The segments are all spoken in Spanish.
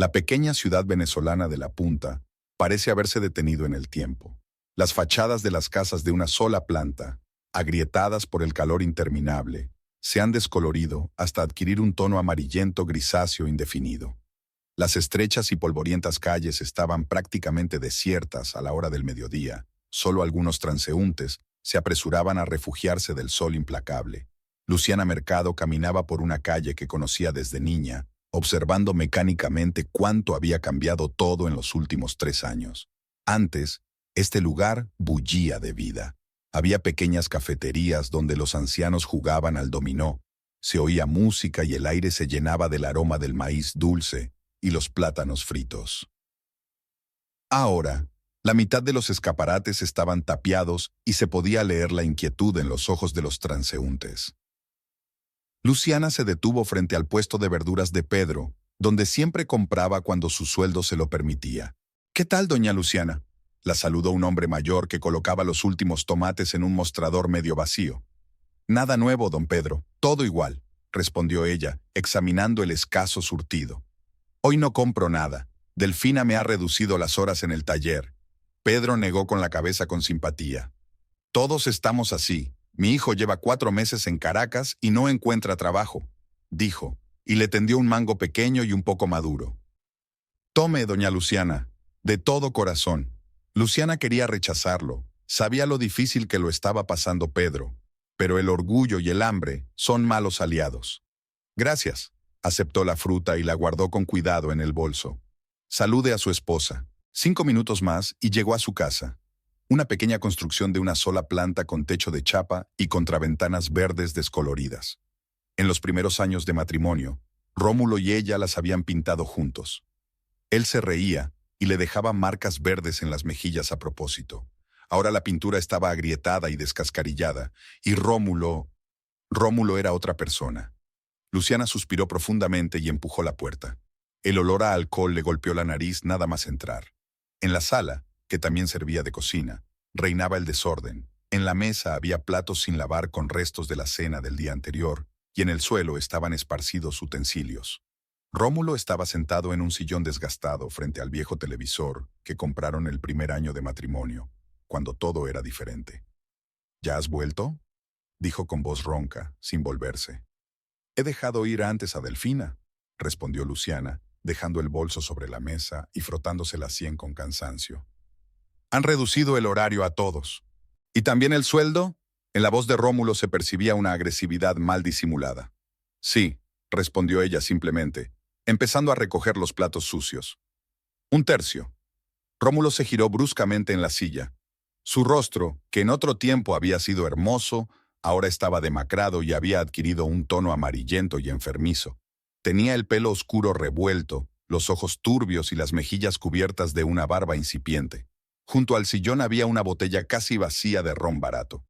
La pequeña ciudad venezolana de La Punta parece haberse detenido en el tiempo. Las fachadas de las casas de una sola planta, agrietadas por el calor interminable, se han descolorido hasta adquirir un tono amarillento grisáceo indefinido. Las estrechas y polvorientas calles estaban prácticamente desiertas a la hora del mediodía. Solo algunos transeúntes se apresuraban a refugiarse del sol implacable. Luciana Mercado caminaba por una calle que conocía desde niña, observando mecánicamente cuánto había cambiado todo en los últimos 3 años. Antes, este lugar bullía de vida. Había pequeñas cafeterías donde los ancianos jugaban al dominó. Se oía música y el aire se llenaba del aroma del maíz dulce y los plátanos fritos. Ahora, la mitad de los escaparates estaban tapiados y se podía leer la inquietud en los ojos de los transeúntes. Luciana se detuvo frente al puesto de verduras de Pedro, donde siempre compraba cuando su sueldo se lo permitía. «¿Qué tal, doña Luciana?», la saludó un hombre mayor que colocaba los últimos tomates en un mostrador medio vacío. «Nada nuevo, don Pedro, todo igual», respondió ella, examinando el escaso surtido. «Hoy no compro nada. Delfina me ha reducido las horas en el taller». Pedro negó con la cabeza con simpatía. «Todos estamos así. Mi hijo lleva 4 meses en Caracas y no encuentra trabajo», dijo, y le tendió un mango pequeño y un poco maduro. «Tome, doña Luciana, de todo corazón». Luciana quería rechazarlo. Sabía lo difícil que lo estaba pasando Pedro, pero el orgullo y el hambre son malos aliados. «Gracias», aceptó la fruta y la guardó con cuidado en el bolso. «Salude a su esposa». 5 minutos más y llegó a su casa. Una pequeña construcción de una sola planta con techo de chapa y contraventanas verdes descoloridas. En los primeros años de matrimonio, Rómulo y ella las habían pintado juntos. Él se reía y le dejaba marcas verdes en las mejillas a propósito. Ahora la pintura estaba agrietada y descascarillada, y Rómulo era otra persona. Luciana suspiró profundamente y empujó la puerta. El olor a alcohol le golpeó la nariz nada más entrar. En la sala, que también servía de cocina, reinaba el desorden. En la mesa había platos sin lavar con restos de la cena del día anterior, y en el suelo estaban esparcidos utensilios. Rómulo estaba sentado en un sillón desgastado frente al viejo televisor que compraron el primer año de matrimonio, cuando todo era diferente. «¿Ya has vuelto?», dijo con voz ronca, sin volverse. «He dejado ir antes a Delfina», respondió Luciana, dejando el bolso sobre la mesa y frotándose la sien con cansancio. «Han reducido el horario a todos. ¿Y también el sueldo?». En la voz de Rómulo se percibía una agresividad mal disimulada. «Sí», respondió ella simplemente, empezando a recoger los platos sucios. «1 tercio». Rómulo se giró bruscamente en la silla. Su rostro, que en otro tiempo había sido hermoso, ahora estaba demacrado y había adquirido un tono amarillento y enfermizo. Tenía el pelo oscuro revuelto, los ojos turbios y las mejillas cubiertas de una barba incipiente. Junto al sillón había una botella casi vacía de ron barato.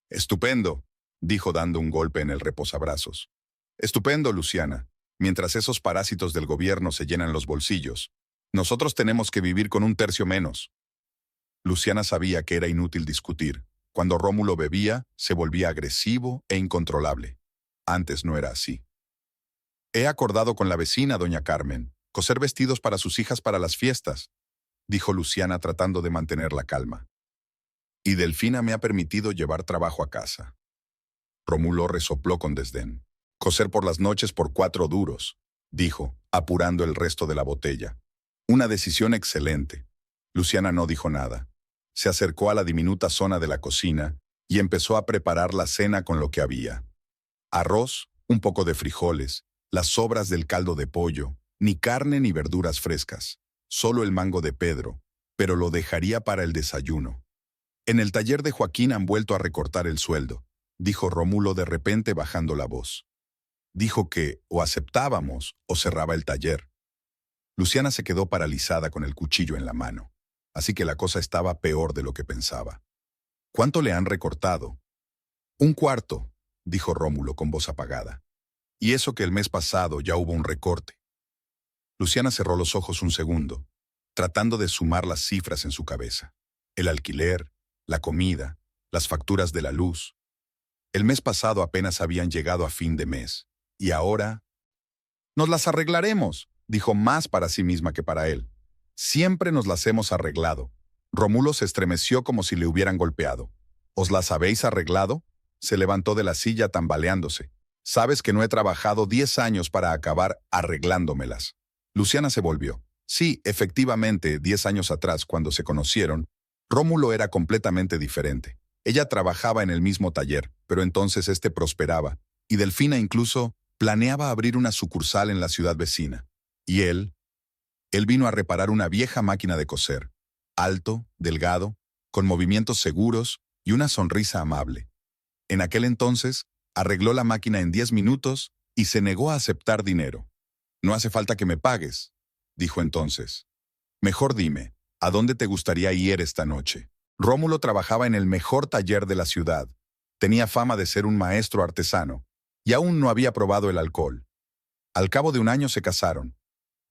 «Estupendo», dijo dando un golpe en el reposabrazos. «Estupendo, Luciana. Mientras esos parásitos del gobierno se llenan los bolsillos, nosotros tenemos que vivir con 1 tercio menos». Luciana sabía que era inútil discutir. Cuando Rómulo bebía, se volvía agresivo e incontrolable. Antes no era así. «He acordado con la vecina, doña Carmen, coser vestidos para sus hijas para las fiestas», dijo Luciana tratando de mantener la calma. «Y Delfina me ha permitido llevar trabajo a casa». Rómulo resopló con desdén. «Coser por las noches por 4 duros», dijo, apurando el resto de la botella. «Una decisión excelente». Luciana no dijo nada. Se acercó a la diminuta zona de la cocina y empezó a preparar la cena con lo que había. Arroz, un poco de frijoles, las sobras del caldo de pollo, ni carne ni verduras frescas, solo el mango de Pedro, pero lo dejaría para el desayuno. «En el taller de Joaquín han vuelto a recortar el sueldo», dijo Rómulo de repente bajando la voz. Dijo que o aceptábamos o cerraba el taller. Luciana se quedó paralizada con el cuchillo en la mano, así que la cosa estaba peor de lo que pensaba. «¿Cuánto le han recortado?». «1 cuarto», dijo Rómulo con voz apagada. «Y eso que el mes pasado ya hubo un recorte». Luciana cerró los ojos un segundo, tratando de sumar las cifras en su cabeza. El alquiler, la comida, las facturas de la luz. El mes pasado apenas habían llegado a fin de mes, y ahora... «Nos las arreglaremos», dijo más para sí misma que para él. Siempre nos las hemos arreglado. Rómulo se estremeció como si le hubieran golpeado. ¿Os las habéis arreglado? Se levantó de la silla tambaleándose. Sabes que no he trabajado 10 años para acabar arreglándomelas. Luciana se volvió. Sí, efectivamente, 10 años atrás, cuando se conocieron, Rómulo era completamente diferente. Ella trabajaba en el mismo taller, pero entonces este prosperaba, y Delfina incluso planeaba abrir una sucursal en la ciudad vecina. Y él vino a reparar una vieja máquina de coser, alto, delgado, con movimientos seguros y una sonrisa amable. En aquel entonces, arregló la máquina en 10 minutos y se negó a aceptar dinero. No hace falta que me pagues, dijo entonces. Mejor dime, ¿a dónde te gustaría ir esta noche? Rómulo trabajaba en el mejor taller de la ciudad. Tenía fama de ser un maestro artesano y aún no había probado el alcohol. Al cabo de un año se casaron.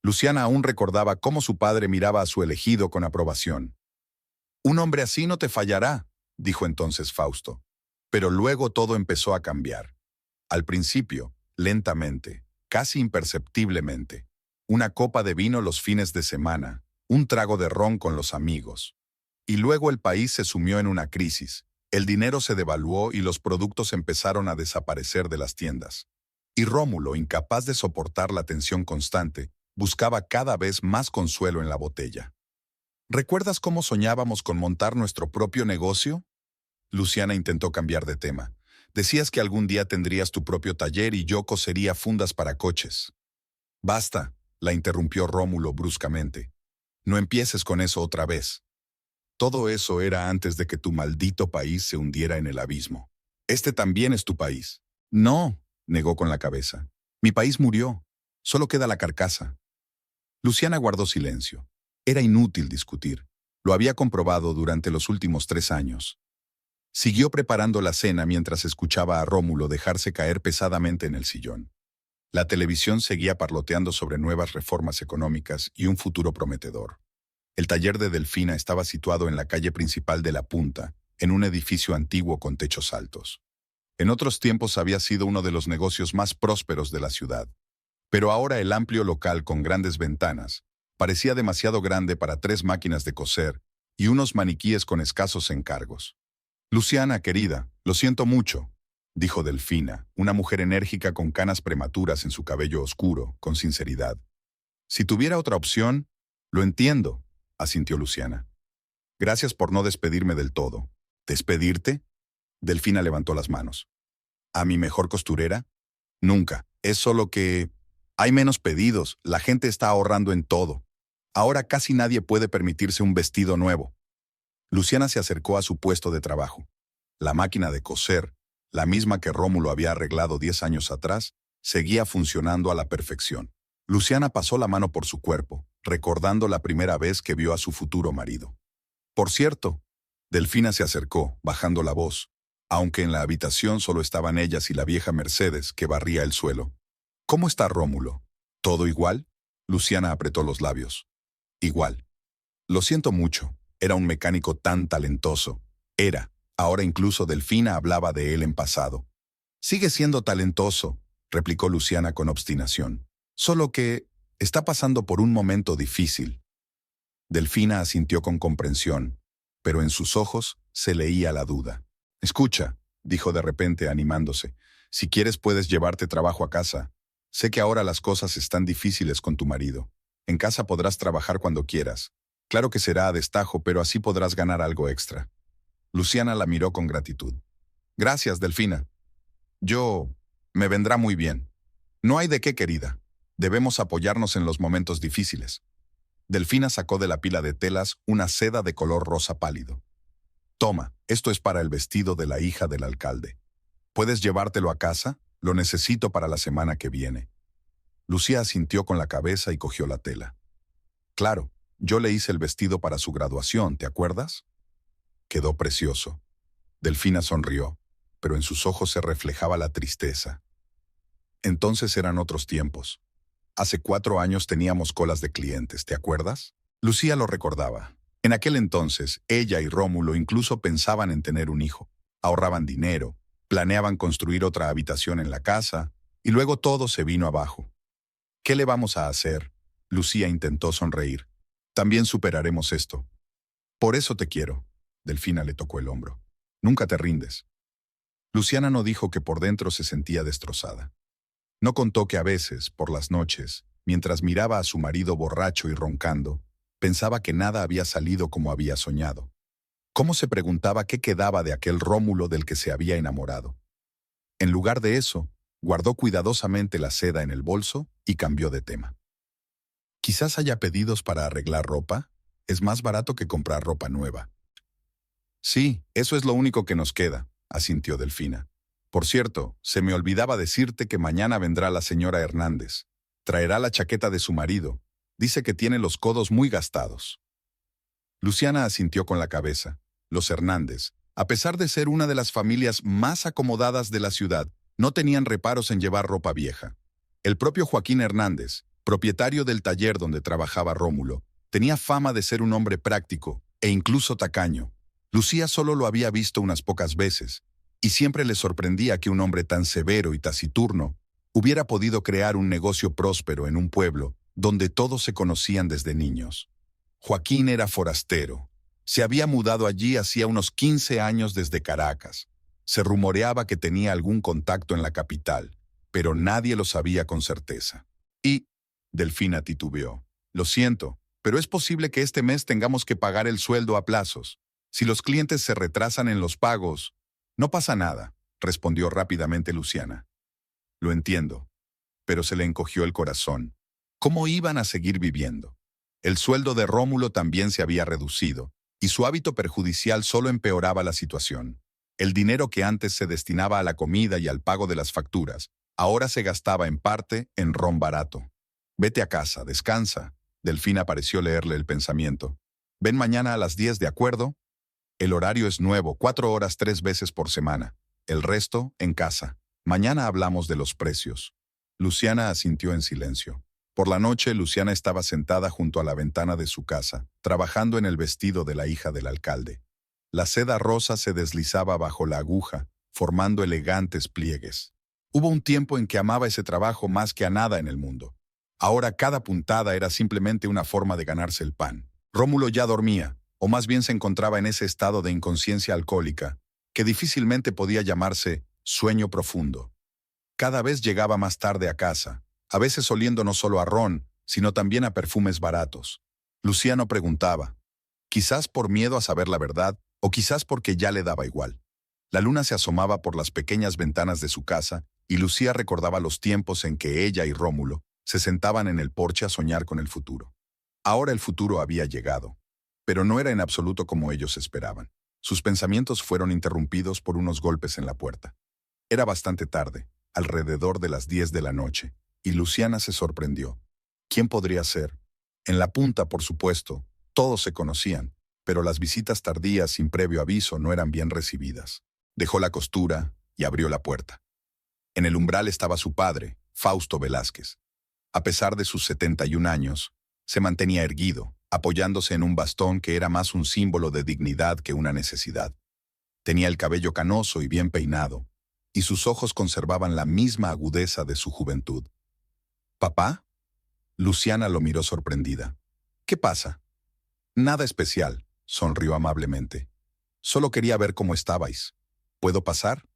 Luciana aún recordaba cómo su padre miraba a su elegido con aprobación. Un hombre así no te fallará, dijo entonces Fausto. Pero luego todo empezó a cambiar. Al principio, lentamente, casi imperceptiblemente. Una copa de vino los fines de semana, un trago de ron con los amigos. Y luego el país se sumió en una crisis. El dinero se devaluó y los productos empezaron a desaparecer de las tiendas. Y Rómulo, incapaz de soportar la tensión constante, buscaba cada vez más consuelo en la botella. ¿Recuerdas cómo soñábamos con montar nuestro propio negocio? Luciana intentó cambiar de tema. Decías que algún día tendrías tu propio taller y yo cosería fundas para coches. Basta, la interrumpió Rómulo bruscamente. No empieces con eso otra vez. Todo eso era antes de que tu maldito país se hundiera en el abismo. Este también es tu país. No, negó con la cabeza. Mi país murió. Solo queda la carcasa. Luciana guardó silencio. Era inútil discutir. Lo había comprobado durante los últimos 3 años. Siguió preparando la cena mientras escuchaba a Rómulo dejarse caer pesadamente en el sillón. La televisión seguía parloteando sobre nuevas reformas económicas y un futuro prometedor. El taller de Delfina estaba situado en la calle principal de La Punta, en un edificio antiguo con techos altos. En otros tiempos había sido uno de los negocios más prósperos de la ciudad. Pero ahora el amplio local con grandes ventanas parecía demasiado grande para 3 máquinas de coser y unos maniquíes con escasos encargos. Luciana, querida, lo siento mucho, dijo Delfina, una mujer enérgica con canas prematuras en su cabello oscuro, con sinceridad. Si tuviera otra opción, lo entiendo, asintió Luciana. Gracias por no despedirme del todo. ¿Despedirte? Delfina levantó las manos. ¿A mi mejor costurera? Nunca. Es solo que hay menos pedidos, la gente está ahorrando en todo. Ahora casi nadie puede permitirse un vestido nuevo. Luciana se acercó a su puesto de trabajo. La máquina de coser, la misma que Rómulo había arreglado 10 años atrás, seguía funcionando a la perfección. Luciana pasó la mano por su cuerpo, recordando la primera vez que vio a su futuro marido. Por cierto, Delfina se acercó, bajando la voz, aunque en la habitación solo estaban ellas y la vieja Mercedes que barría el suelo. ¿Cómo está Rómulo? ¿Todo igual? Luciana apretó los labios. Igual. Lo siento mucho. Era un mecánico tan talentoso. Era. Ahora incluso Delfina hablaba de él en pasado. Sigue siendo talentoso, replicó Luciana con obstinación. Solo que está pasando por un momento difícil. Delfina asintió con comprensión, pero en sus ojos se leía la duda. Escucha, dijo de repente animándose. Si quieres puedes llevarte trabajo a casa. Sé que ahora las cosas están difíciles con tu marido. En casa podrás trabajar cuando quieras. Claro que será a destajo, pero así podrás ganar algo extra. Luciana la miró con gratitud. Gracias, Delfina. Me vendrá muy bien. No hay de qué, querida. Debemos apoyarnos en los momentos difíciles. Delfina sacó de la pila de telas una seda de color rosa pálido. Toma, esto es para el vestido de la hija del alcalde. ¿Puedes llevártelo a casa? Lo necesito para la semana que viene. Lucía asintió con la cabeza y cogió la tela. Claro, yo le hice el vestido para su graduación, ¿te acuerdas? Quedó precioso. Delfina sonrió, pero en sus ojos se reflejaba la tristeza. Entonces eran otros tiempos. Hace 4 años teníamos colas de clientes, ¿te acuerdas? Lucía lo recordaba. En aquel entonces, ella y Rómulo incluso pensaban en tener un hijo. Ahorraban dinero, planeaban construir otra habitación en la casa, y luego todo se vino abajo. ¿Qué le vamos a hacer? Lucía intentó sonreír. También superaremos esto. Por eso te quiero. Delfina le tocó el hombro. Nunca te rindes. Luciana no dijo que por dentro se sentía destrozada. No contó que a veces, por las noches, mientras miraba a su marido borracho y roncando, pensaba que nada había salido como había soñado. ¿Cómo se preguntaba qué quedaba de aquel Rómulo del que se había enamorado? En lugar de eso, guardó cuidadosamente la seda en el bolso y cambió de tema. Quizás haya pedidos para arreglar ropa. Es más barato que comprar ropa nueva. Sí, eso es lo único que nos queda, asintió Delfina. Por cierto, se me olvidaba decirte que mañana vendrá la señora Hernández. Traerá la chaqueta de su marido. Dice que tiene los codos muy gastados. Luciana asintió con la cabeza. Los Hernández, a pesar de ser una de las familias más acomodadas de la ciudad, no tenían reparos en llevar ropa vieja. El propio Joaquín Hernández, propietario del taller donde trabajaba Rómulo, tenía fama de ser un hombre práctico e incluso tacaño. Lucía solo lo había visto unas pocas veces, y siempre le sorprendía que un hombre tan severo y taciturno hubiera podido crear un negocio próspero en un pueblo donde todos se conocían desde niños. Joaquín era forastero. Se había mudado allí hacía unos 15 años desde Caracas. Se rumoreaba que tenía algún contacto en la capital, pero nadie lo sabía con certeza. Y Delfina titubeó. Lo siento, pero es posible que este mes tengamos que pagar el sueldo a plazos. Si los clientes se retrasan en los pagos, no pasa nada, respondió rápidamente Luciana. Lo entiendo, pero se le encogió el corazón. ¿Cómo iban a seguir viviendo? El sueldo de Rómulo también se había reducido, y su hábito perjudicial solo empeoraba la situación. El dinero que antes se destinaba a la comida y al pago de las facturas, ahora se gastaba en parte en ron barato. Vete a casa, descansa. Delfina pareció leerle el pensamiento. Ven mañana a las 10, ¿de acuerdo? El horario es nuevo, 4 horas 3 veces por semana. El resto, en casa. Mañana hablamos de los precios. Luciana asintió en silencio. Por la noche, Luciana estaba sentada junto a la ventana de su casa, trabajando en el vestido de la hija del alcalde. La seda rosa se deslizaba bajo la aguja, formando elegantes pliegues. Hubo un tiempo en que amaba ese trabajo más que a nada en el mundo. Ahora cada puntada era simplemente una forma de ganarse el pan. Rómulo ya dormía, o más bien se encontraba en ese estado de inconsciencia alcohólica, que difícilmente podía llamarse sueño profundo. Cada vez llegaba más tarde a casa, a veces oliendo no solo a ron, sino también a perfumes baratos. Luciano preguntaba, quizás por miedo a saber la verdad, o quizás porque ya le daba igual. La luna se asomaba por las pequeñas ventanas de su casa, y Lucía recordaba los tiempos en que ella y Rómulo se sentaban en el porche a soñar con el futuro. Ahora el futuro había llegado, pero no era en absoluto como ellos esperaban. Sus pensamientos fueron interrumpidos por unos golpes en la puerta. Era bastante tarde, alrededor de las 10 de la noche, y Luciana se sorprendió. ¿Quién podría ser? En la punta, por supuesto, todos se conocían, pero las visitas tardías sin previo aviso no eran bien recibidas. Dejó la costura y abrió la puerta. En el umbral estaba su padre, Fausto Velázquez. A pesar de sus 71 años, se mantenía erguido, apoyándose en un bastón que era más un símbolo de dignidad que una necesidad. Tenía el cabello canoso y bien peinado, y sus ojos conservaban la misma agudeza de su juventud. ¿Papá? Luciana lo miró sorprendida. ¿Qué pasa? Nada especial, sonrió amablemente. Solo quería ver cómo estabais. ¿Puedo pasar?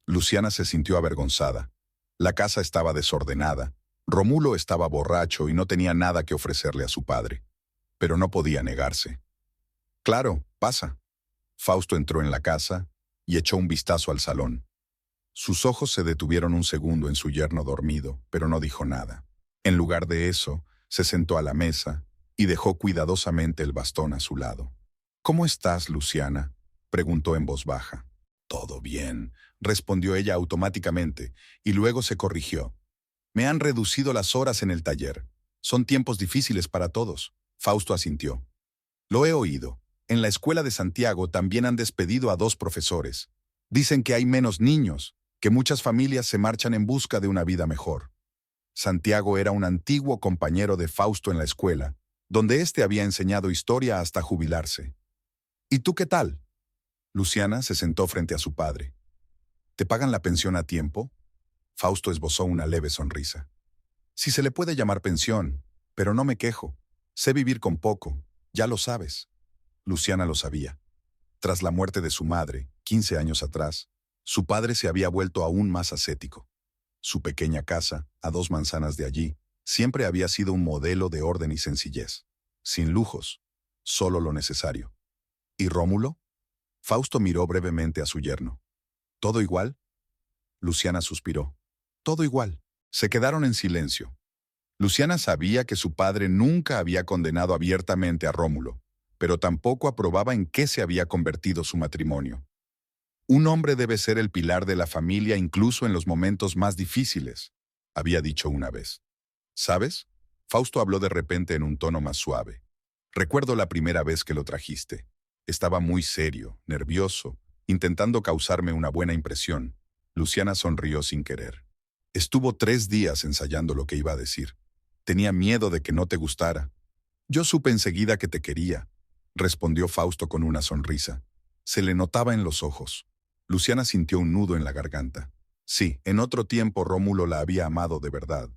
Luciana se sintió avergonzada. La casa estaba desordenada. Rómulo estaba borracho y no tenía nada que ofrecerle a su padre. Pero no podía negarse. Claro, pasa. Fausto entró en la casa y echó un vistazo al salón. Sus ojos se detuvieron un segundo en su yerno dormido, pero no dijo nada. En lugar de eso, se sentó a la mesa y dejó cuidadosamente el bastón a su lado. ¿Cómo estás, Luciana?, preguntó en voz baja. Todo bien, respondió ella automáticamente, y luego se corrigió. Me han reducido las horas en el taller. Son tiempos difíciles para todos. Fausto asintió. Lo he oído. En la escuela de Santiago también han despedido a 2 profesores. Dicen que hay menos niños, que muchas familias se marchan en busca de una vida mejor. Santiago era un antiguo compañero de Fausto en la escuela, donde éste había enseñado historia hasta jubilarse. ¿Y tú qué tal? Luciana se sentó frente a su padre. ¿Te pagan la pensión a tiempo? Fausto esbozó una leve sonrisa. Si se le puede llamar pensión, Pero no me quejo. Sé vivir con poco, ya lo sabes. Luciana lo sabía. Tras la muerte de su madre, 15 años atrás, su padre se había vuelto aún más ascético. Su pequeña casa, a 2 manzanas de allí, siempre había sido un modelo de orden y sencillez. Sin lujos, solo lo necesario. ¿Y Rómulo? Fausto miró brevemente a su yerno. ¿Todo igual? Luciana suspiró. Todo igual. Se quedaron en silencio. Luciana sabía que su padre nunca había condenado abiertamente a Rómulo, pero tampoco aprobaba en qué se había convertido su matrimonio. Un hombre debe ser el pilar de la familia incluso en los momentos más difíciles, había dicho una vez. ¿Sabes? Fausto habló de repente en un tono más suave. Recuerdo la primera vez que lo trajiste. Estaba muy serio, nervioso, intentando causarme una buena impresión. Luciana sonrió sin querer. Estuvo 3 días ensayando lo que iba a decir. Tenía miedo de que no te gustara. Yo supe enseguida que te quería, respondió Fausto con una sonrisa. Se le notaba en los ojos. Luciana sintió un nudo en la garganta. Sí, en otro tiempo Rómulo la había amado de verdad.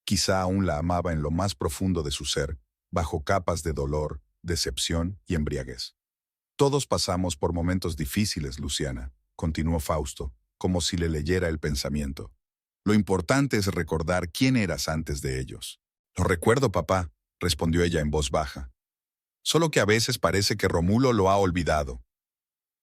Quizá aún la amaba en lo más profundo de su ser, bajo capas de dolor, decepción y embriaguez. Todos pasamos por momentos difíciles, Luciana, continuó Fausto, como si le leyera el pensamiento. Lo importante es recordar quién eras antes de ellos. Lo recuerdo, papá, respondió ella en voz baja. Solo que a veces parece que Rómulo lo ha olvidado.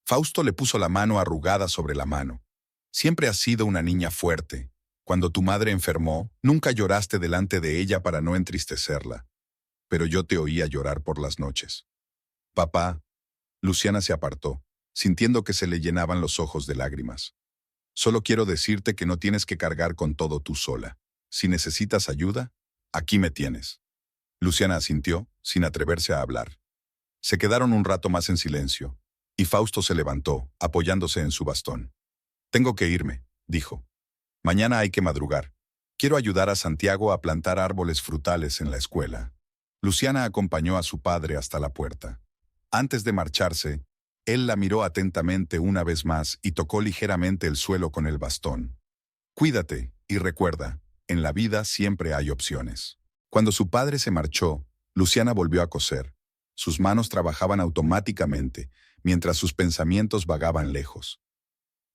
Fausto le puso la mano arrugada sobre la mano. Siempre has sido una niña fuerte. Cuando tu madre enfermó, nunca lloraste delante de ella para no entristecerla. Pero yo te oía llorar por las noches. Papá, Luciana se apartó, sintiendo que se le llenaban los ojos de lágrimas. Solo quiero decirte que no tienes que cargar con todo tú sola. Si necesitas ayuda, aquí me tienes. Luciana asintió, sin atreverse a hablar. Se quedaron un rato más en silencio, y Fausto se levantó, apoyándose en su bastón. Tengo que irme, dijo. Mañana hay que madrugar. Quiero ayudar a Santiago a plantar árboles frutales en la escuela. Luciana acompañó a su padre hasta la puerta. Antes de marcharse, él la miró atentamente una vez más y tocó ligeramente el suelo con el bastón. Cuídate, y recuerda, en la vida siempre hay opciones. Cuando su padre se marchó, Luciana volvió a coser. Sus manos trabajaban automáticamente, mientras sus pensamientos vagaban lejos.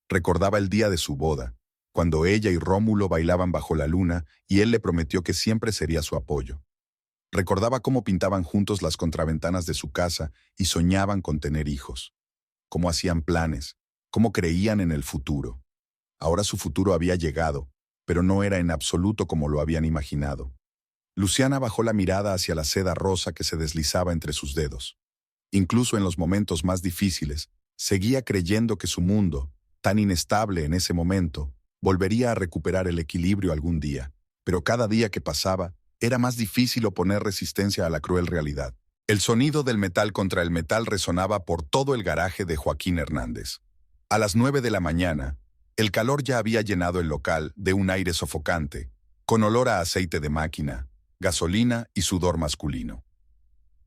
Recordaba el día de su boda, cuando ella y Rómulo bailaban bajo la luna y él le prometió que siempre sería su apoyo. Recordaba cómo pintaban juntos las contraventanas de su casa y soñaban con tener hijos. Cómo hacían planes, cómo creían en el futuro. Ahora su futuro había llegado, pero no era en absoluto como lo habían imaginado. Luciana bajó la mirada hacia la seda rosa que se deslizaba entre sus dedos. Incluso en los momentos más difíciles, seguía creyendo que su mundo, tan inestable en ese momento, volvería a recuperar el equilibrio algún día, pero cada día que pasaba, era más difícil oponer resistencia a la cruel realidad. El sonido del metal contra el metal resonaba por todo el garaje de Joaquín Hernández. A las 9 de la mañana, el calor ya había llenado el local de un aire sofocante, con olor a aceite de máquina, gasolina y sudor masculino.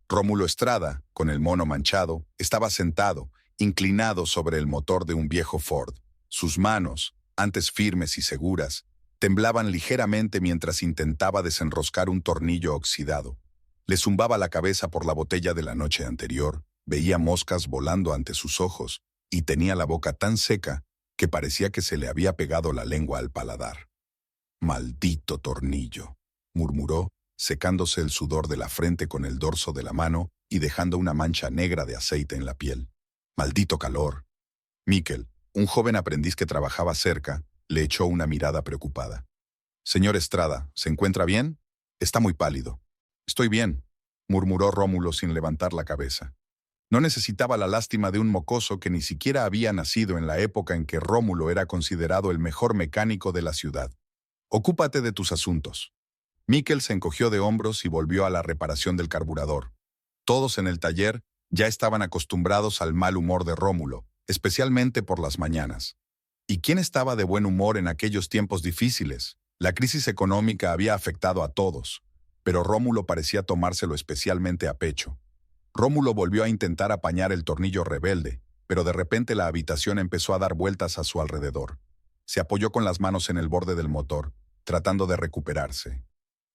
Rómulo Estrada, con el mono manchado, estaba sentado, inclinado sobre el motor de un viejo Ford. Sus manos, antes firmes y seguras, temblaban ligeramente mientras intentaba desenroscar un tornillo oxidado. Le zumbaba la cabeza por la botella de la noche anterior, veía moscas volando ante sus ojos y tenía la boca tan seca que parecía que se le había pegado la lengua al paladar. «Maldito tornillo», murmuró, secándose el sudor de la frente con el dorso de la mano y dejando una mancha negra de aceite en la piel. «Maldito calor». Miquel, un joven aprendiz que trabajaba cerca, le echó una mirada preocupada. «Señor Estrada, ¿se encuentra bien? Está muy pálido». «Estoy bien», murmuró Rómulo sin levantar la cabeza. No necesitaba la lástima de un mocoso que ni siquiera había nacido en la época en que Rómulo era considerado el mejor mecánico de la ciudad. «Ocúpate de tus asuntos». Miquel se encogió de hombros y volvió a la reparación del carburador. Todos en el taller ya estaban acostumbrados al mal humor de Rómulo, especialmente por las mañanas. ¿Y quién estaba de buen humor en aquellos tiempos difíciles? La crisis económica había afectado a todos, pero Rómulo parecía tomárselo especialmente a pecho. Rómulo volvió a intentar apañar el tornillo rebelde, pero de repente la habitación empezó a dar vueltas a su alrededor. Se apoyó con las manos en el borde del motor, tratando de recuperarse.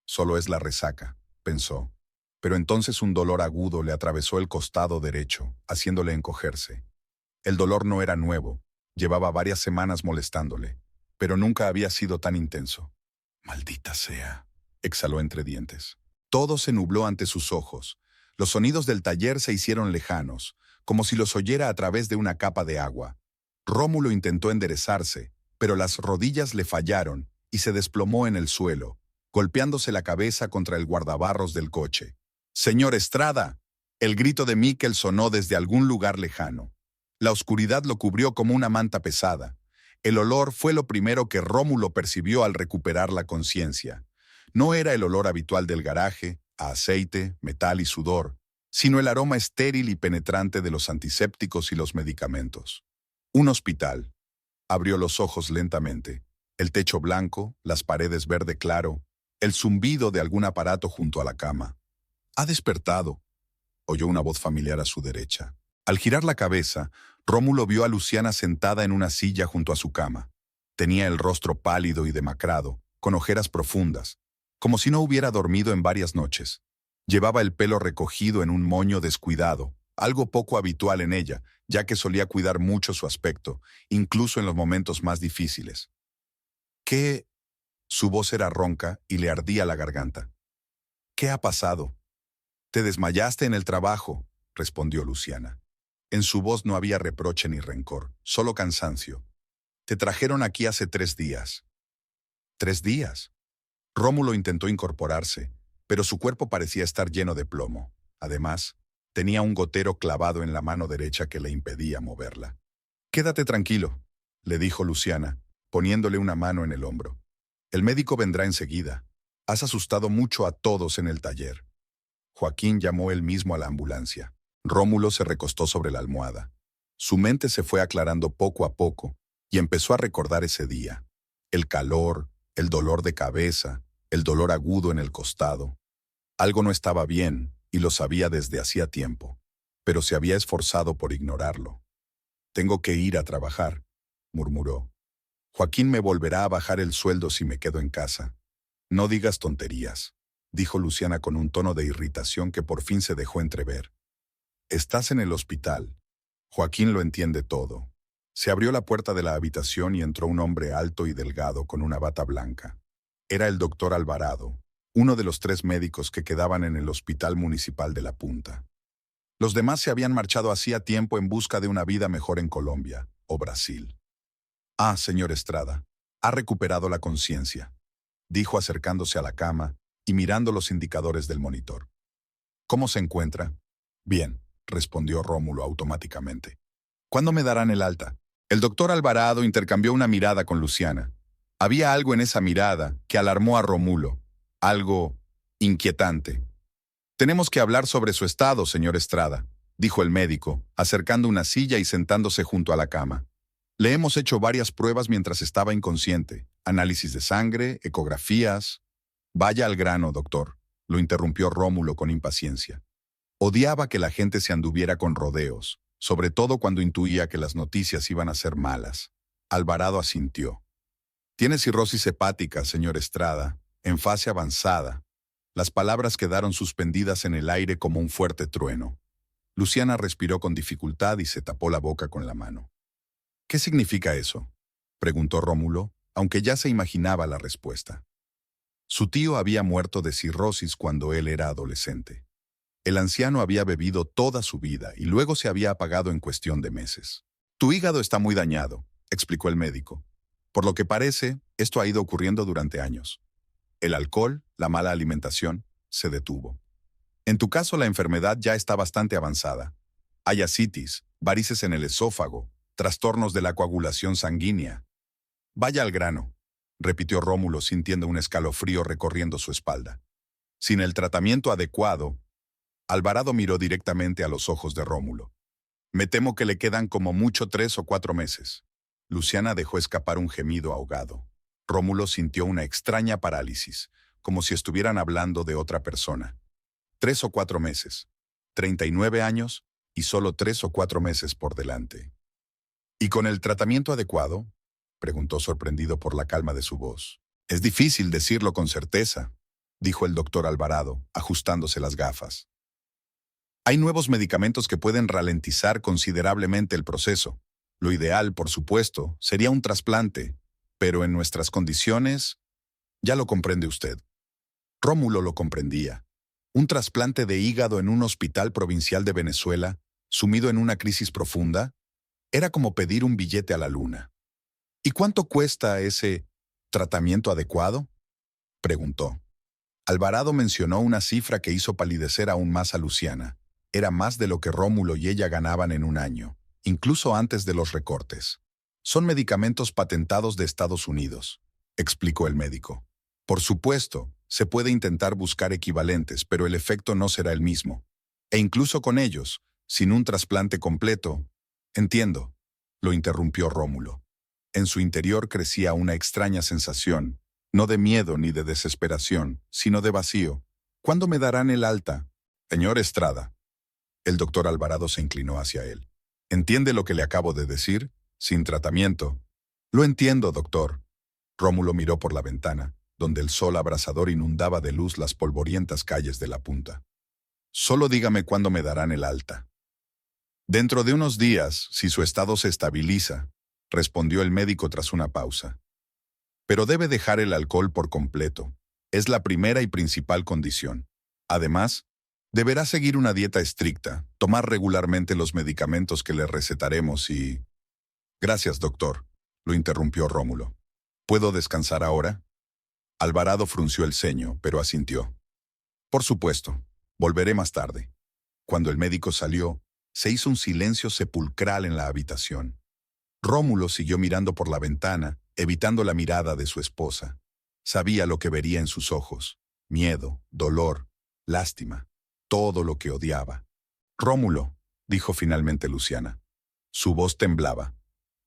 Solo es la resaca, pensó. Pero entonces un dolor agudo le atravesó el costado derecho, haciéndole encogerse. El dolor no era nuevo, llevaba varias semanas molestándole, pero nunca había sido tan intenso. «Maldita sea», exhaló entre dientes. Todo se nubló ante sus ojos. Los sonidos del taller se hicieron lejanos, como si los oyera a través de una capa de agua. Rómulo intentó enderezarse, pero las rodillas le fallaron y se desplomó en el suelo, golpeándose la cabeza contra el guardabarros del coche. «¡Señor Estrada!». El grito de Miquel sonó desde algún lugar lejano. La oscuridad lo cubrió como una manta pesada. El olor fue lo primero que Rómulo percibió al recuperar la conciencia. No era el olor habitual del garaje, a aceite, metal y sudor, sino el aroma estéril y penetrante de los antisépticos y los medicamentos. Un hospital. Abrió los ojos lentamente. El techo blanco, las paredes verde claro, el zumbido de algún aparato junto a la cama. «Ha despertado», oyó una voz familiar a su derecha. Al girar la cabeza, Rómulo vio a Luciana sentada en una silla junto a su cama. Tenía el rostro pálido y demacrado, con ojeras profundas, como si no hubiera dormido en varias noches. Llevaba el pelo recogido en un moño descuidado, algo poco habitual en ella, ya que solía cuidar mucho su aspecto, incluso en los momentos más difíciles. «¿Qué?». Su voz era ronca y le ardía la garganta. «¿Qué ha pasado?». «Te desmayaste en el trabajo», respondió Luciana. En su voz no había reproche ni rencor, solo cansancio. «Te trajeron aquí hace 3 días». «¿3 días?». Rómulo intentó incorporarse, pero su cuerpo parecía estar lleno de plomo. Además, tenía un gotero clavado en la mano derecha que le impedía moverla. «Quédate tranquilo», le dijo Luciana, poniéndole una mano en el hombro. «El médico vendrá enseguida. Has asustado mucho a todos en el taller». Joaquín llamó él mismo a la ambulancia. Rómulo se recostó sobre la almohada. Su mente se fue aclarando poco a poco y empezó a recordar ese día. El calor, el dolor de cabeza, el dolor agudo en el costado. Algo no estaba bien y lo sabía desde hacía tiempo, pero se había esforzado por ignorarlo. «Tengo que ir a trabajar», murmuró. «Joaquín me volverá a bajar el sueldo si me quedo en casa». «No digas tonterías», dijo Luciana con un tono de irritación que por fin se dejó entrever. «Estás en el hospital. Joaquín lo entiende todo». Se abrió la puerta de la habitación y entró un hombre alto y delgado con una bata blanca. Era el doctor Alvarado, uno de los 3 médicos que quedaban en el Hospital Municipal de La Punta. Los demás se habían marchado hacía tiempo en busca de una vida mejor en Colombia o Brasil. «Ah, señor Estrada, ha recuperado la conciencia», dijo acercándose a la cama y mirando los indicadores del monitor. «¿Cómo se encuentra?». «Bien», respondió Rómulo automáticamente. «¿Cuándo me darán el alta?». El doctor Alvarado intercambió una mirada con Luciana. Había algo en esa mirada que alarmó a Rómulo, algo inquietante. «Tenemos que hablar sobre su estado, señor Estrada», dijo el médico, acercando una silla y sentándose junto a la cama. «Le hemos hecho varias pruebas mientras estaba inconsciente, análisis de sangre, ecografías». «Vaya al grano, doctor», lo interrumpió Rómulo con impaciencia. Odiaba que la gente se anduviera con rodeos, sobre todo cuando intuía que las noticias iban a ser malas. Alvarado asintió. «Tiene cirrosis hepática, señor Estrada, en fase avanzada». Las palabras quedaron suspendidas en el aire como un fuerte trueno. Luciana respiró con dificultad y se tapó la boca con la mano. «¿Qué significa eso?», preguntó Rómulo, aunque ya se imaginaba la respuesta. Su tío había muerto de cirrosis cuando él era adolescente. El anciano había bebido toda su vida y luego se había apagado en cuestión de meses. «Tu hígado está muy dañado», explicó el médico. «Por lo que parece, esto ha ido ocurriendo durante años. El alcohol, la mala alimentación, se detuvo. En tu caso, la enfermedad ya está bastante avanzada. Hay ascitis, varices en el esófago, trastornos de la coagulación sanguínea». «Vaya al grano», repitió Rómulo sintiendo un escalofrío recorriendo su espalda. «Sin el tratamiento adecuado». Alvarado miró directamente a los ojos de Rómulo. «Me temo que le quedan como mucho 3 o 4 meses». Luciana dejó escapar un gemido ahogado. Rómulo sintió una extraña parálisis, como si estuvieran hablando de otra persona. 3 o 4 meses. 39 años y solo 3 o 4 meses por delante. «¿Y con el tratamiento adecuado?», preguntó sorprendido por la calma de su voz. «Es difícil decirlo con certeza». dijo el doctor Alvarado, ajustándose las gafas. Hay nuevos medicamentos que pueden ralentizar considerablemente el proceso. Lo ideal, por supuesto, sería un trasplante, pero en nuestras condiciones, ya lo comprende usted. Rómulo lo comprendía. Un trasplante de hígado en un hospital provincial de Venezuela, sumido en una crisis profunda, era como pedir un billete a la luna. ¿Y cuánto cuesta ese tratamiento adecuado?, preguntó. Alvarado mencionó una cifra que hizo palidecer aún más a Luciana. Era más de lo que Rómulo y ella ganaban en un año, incluso antes de los recortes. Son medicamentos patentados de Estados Unidos, explicó el médico. Por supuesto, se puede intentar buscar equivalentes, pero el efecto no será el mismo. E incluso con ellos, sin un trasplante completo. Entiendo, lo interrumpió Rómulo. En su interior crecía una extraña sensación, no de miedo ni de desesperación, sino de vacío. ¿Cuándo me darán el alta? Señor Estrada. El doctor Alvarado se inclinó hacia él. ¿Entiende lo que le acabo de decir? Sin tratamiento. Lo entiendo, doctor. Rómulo miró por la ventana, donde el sol abrasador inundaba de luz las polvorientas calles de la punta. Solo dígame cuándo me darán el alta. Dentro de unos días, si su estado se estabiliza, respondió el médico tras una pausa. Pero debe dejar el alcohol por completo. Es la primera y principal condición. Además, deberá seguir una dieta estricta, tomar regularmente los medicamentos que le recetaremos y... Gracias, doctor, lo interrumpió Rómulo. ¿Puedo descansar ahora? Alvarado frunció el ceño, pero asintió. Por supuesto, volveré más tarde. Cuando el médico salió, se hizo un silencio sepulcral en la habitación. Rómulo siguió mirando por la ventana, evitando la mirada de su esposa. Sabía lo que vería en sus ojos: miedo, dolor, lástima, todo lo que odiaba. Rómulo, dijo finalmente Luciana. Su voz temblaba.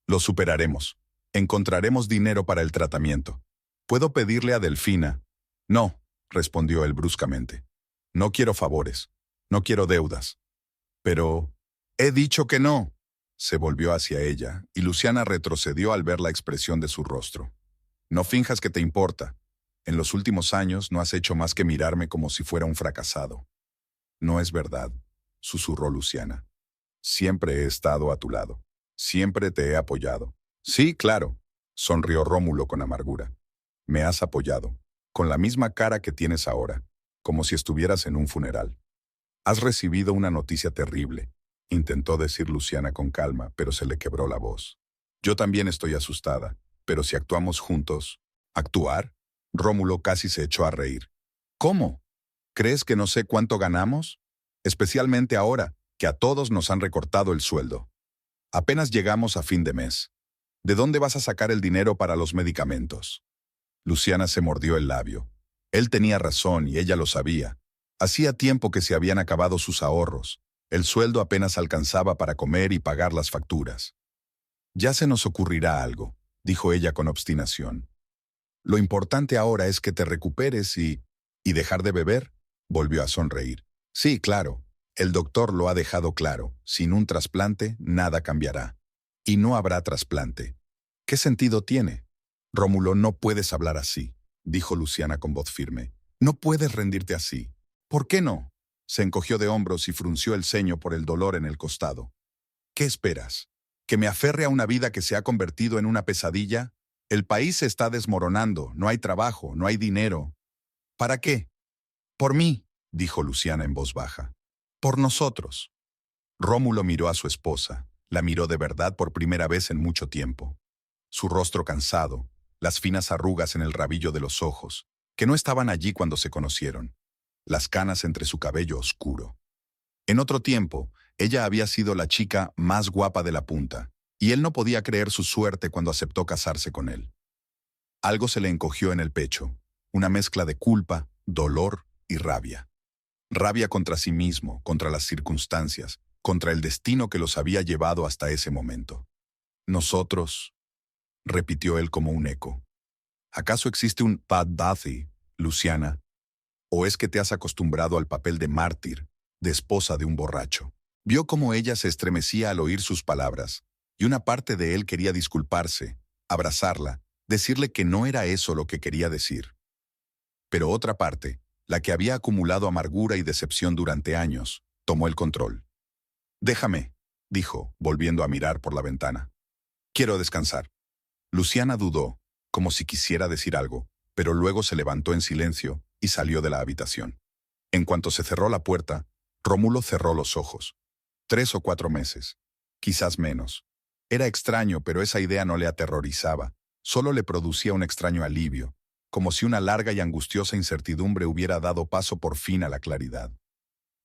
Lo superaremos. Encontraremos dinero para el tratamiento. ¿Puedo pedirle a Delfina? No, respondió él bruscamente. No quiero favores. No quiero deudas. Pero... He dicho que no. Se volvió hacia ella, y Luciana retrocedió al ver la expresión de su rostro. No finjas que te importa. En los últimos años no has hecho más que mirarme como si fuera un fracasado. No es verdad, susurró Luciana. Siempre he estado a tu lado. Siempre te he apoyado. Sí, claro, sonrió Rómulo con amargura. Me has apoyado, con la misma cara que tienes ahora, como si estuvieras en un funeral. Has recibido una noticia terrible, intentó decir Luciana con calma, pero se le quebró la voz. Yo también estoy asustada, pero si actuamos juntos... ¿Actuar? Rómulo casi se echó a reír. ¿Cómo? ¿Crees que no sé cuánto ganamos? Especialmente ahora, que a todos nos han recortado el sueldo. Apenas llegamos a fin de mes. ¿De dónde vas a sacar el dinero para los medicamentos? Luciana se mordió el labio. Él tenía razón y ella lo sabía. Hacía tiempo que se habían acabado sus ahorros. El sueldo apenas alcanzaba para comer y pagar las facturas. Ya se nos ocurrirá algo, dijo ella con obstinación. Lo importante ahora es que te recuperes y dejar de beber, volvió a sonreír. Sí, claro, el doctor lo ha dejado claro. Sin un trasplante, nada cambiará. Y no habrá trasplante. ¿Qué sentido tiene? Rómulo, no puedes hablar así, dijo Luciana con voz firme. No puedes rendirte así. ¿Por qué no? Se encogió de hombros y frunció el ceño por el dolor en el costado. ¿Qué esperas? ¿Que me aferre a una vida que se ha convertido en una pesadilla? El país se está desmoronando, no hay trabajo, no hay dinero. ¿Para qué? Por mí, dijo Luciana en voz baja. Por nosotros. Rómulo miró a su esposa, la miró de verdad por primera vez en mucho tiempo. Su rostro cansado, las finas arrugas en el rabillo de los ojos, que no estaban allí cuando se conocieron, las canas entre su cabello oscuro. En otro tiempo, ella había sido la chica más guapa de la punta, y él no podía creer su suerte cuando aceptó casarse con él. Algo se le encogió en el pecho, una mezcla de culpa, dolor y rabia. Rabia contra sí mismo, contra las circunstancias, contra el destino que los había llevado hasta ese momento. Nosotros, repitió él como un eco. ¿Acaso existe un Pat Duthie, Luciana? ¿O es que te has acostumbrado al papel de mártir, de esposa de un borracho? Vio cómo ella se estremecía al oír sus palabras, y una parte de él quería disculparse, abrazarla, decirle que no era eso lo que quería decir. Pero otra parte, la que había acumulado amargura y decepción durante años, tomó el control. «Déjame», dijo, volviendo a mirar por la ventana. «Quiero descansar». Luciana dudó, como si quisiera decir algo, pero luego se levantó en silencio y salió de la habitación. En cuanto se cerró la puerta, Rómulo cerró los ojos. 3 o 4 meses, quizás menos. Era extraño, pero esa idea no le aterrorizaba, solo le producía un extraño alivio, como si una larga y angustiosa incertidumbre hubiera dado paso por fin a la claridad.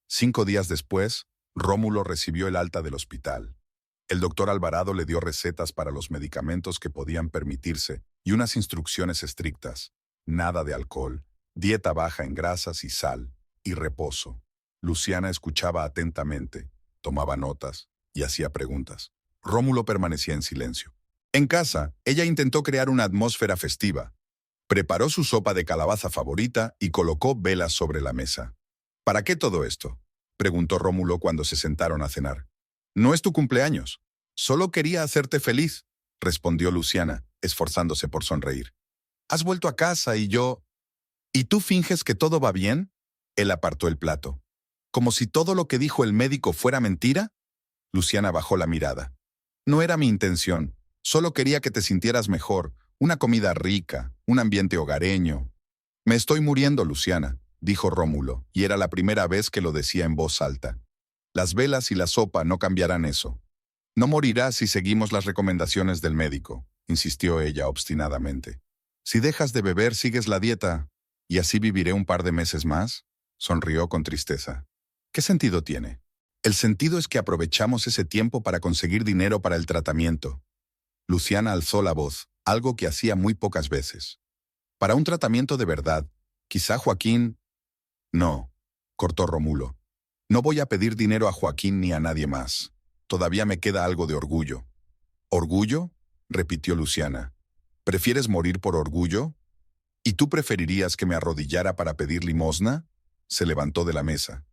5 días después, Rómulo recibió el alta del hospital. El doctor Alvarado le dio recetas para los medicamentos que podían permitirse y unas instrucciones estrictas. Nada de alcohol, dieta baja en grasas y sal, y reposo. Luciana escuchaba atentamente, tomaba notas y hacía preguntas. Rómulo permanecía en silencio. En casa, ella intentó crear una atmósfera festiva. Preparó su sopa de calabaza favorita y colocó velas sobre la mesa. ¿Para qué todo esto?, preguntó Rómulo cuando se sentaron a cenar. «No es tu cumpleaños. Solo quería hacerte feliz», respondió Luciana, esforzándose por sonreír. «Has vuelto a casa y yo... ¿Y tú finges que todo va bien?». Él apartó el plato. «¿Como si todo lo que dijo el médico fuera mentira?». Luciana bajó la mirada. «No era mi intención. Solo quería que te sintieras mejor. Una comida rica, un ambiente hogareño». «Me estoy muriendo, Luciana», dijo Rómulo, y era la primera vez que lo decía en voz alta. «Las velas y la sopa no cambiarán eso». «No morirás si seguimos las recomendaciones del médico», insistió ella obstinadamente. «Si dejas de beber, sigues la dieta, y así viviré un par de meses más», sonrió con tristeza. «¿Qué sentido tiene?». «El sentido es que aprovechamos ese tiempo para conseguir dinero para el tratamiento». Luciana alzó la voz, algo que hacía muy pocas veces. «Para un tratamiento de verdad, quizá Joaquín...». «No», cortó Rómulo. «No voy a pedir dinero a Joaquín ni a nadie más. Todavía me queda algo de orgullo». «¿Orgullo?», repitió Luciana. «¿Prefieres morir por orgullo? ¿Y tú preferirías que me arrodillara para pedir limosna?». Se levantó de la mesa.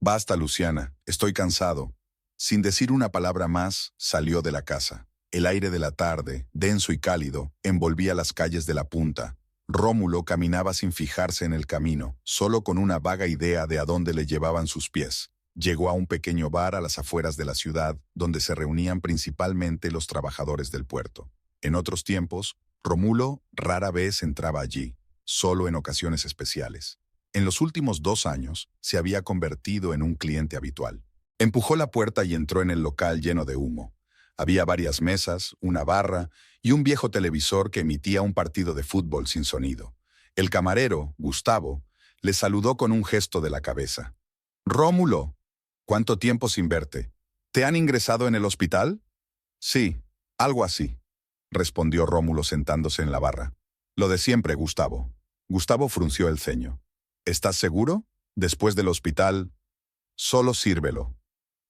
«Basta, Luciana, estoy cansado». Sin decir una palabra más, salió de la casa. El aire de la tarde, denso y cálido, envolvía las calles de la Punta. Rómulo caminaba sin fijarse en el camino, solo con una vaga idea de a dónde le llevaban sus pies. Llegó a un pequeño bar a las afueras de la ciudad, donde se reunían principalmente los trabajadores del puerto. En otros tiempos, Rómulo rara vez entraba allí, solo en ocasiones especiales. En los últimos 2 años, se había convertido en un cliente habitual. Empujó la puerta y entró en el local lleno de humo. Había varias mesas, una barra y un viejo televisor que emitía un partido de fútbol sin sonido. El camarero, Gustavo, le saludó con un gesto de la cabeza. «Rómulo, ¿cuánto tiempo sin verte? ¿Te han ingresado en el hospital?». «Sí, algo así», respondió Rómulo sentándose en la barra. «Lo de siempre, Gustavo». Gustavo frunció el ceño. «¿Estás seguro? Después del hospital...». «Solo sírvelo».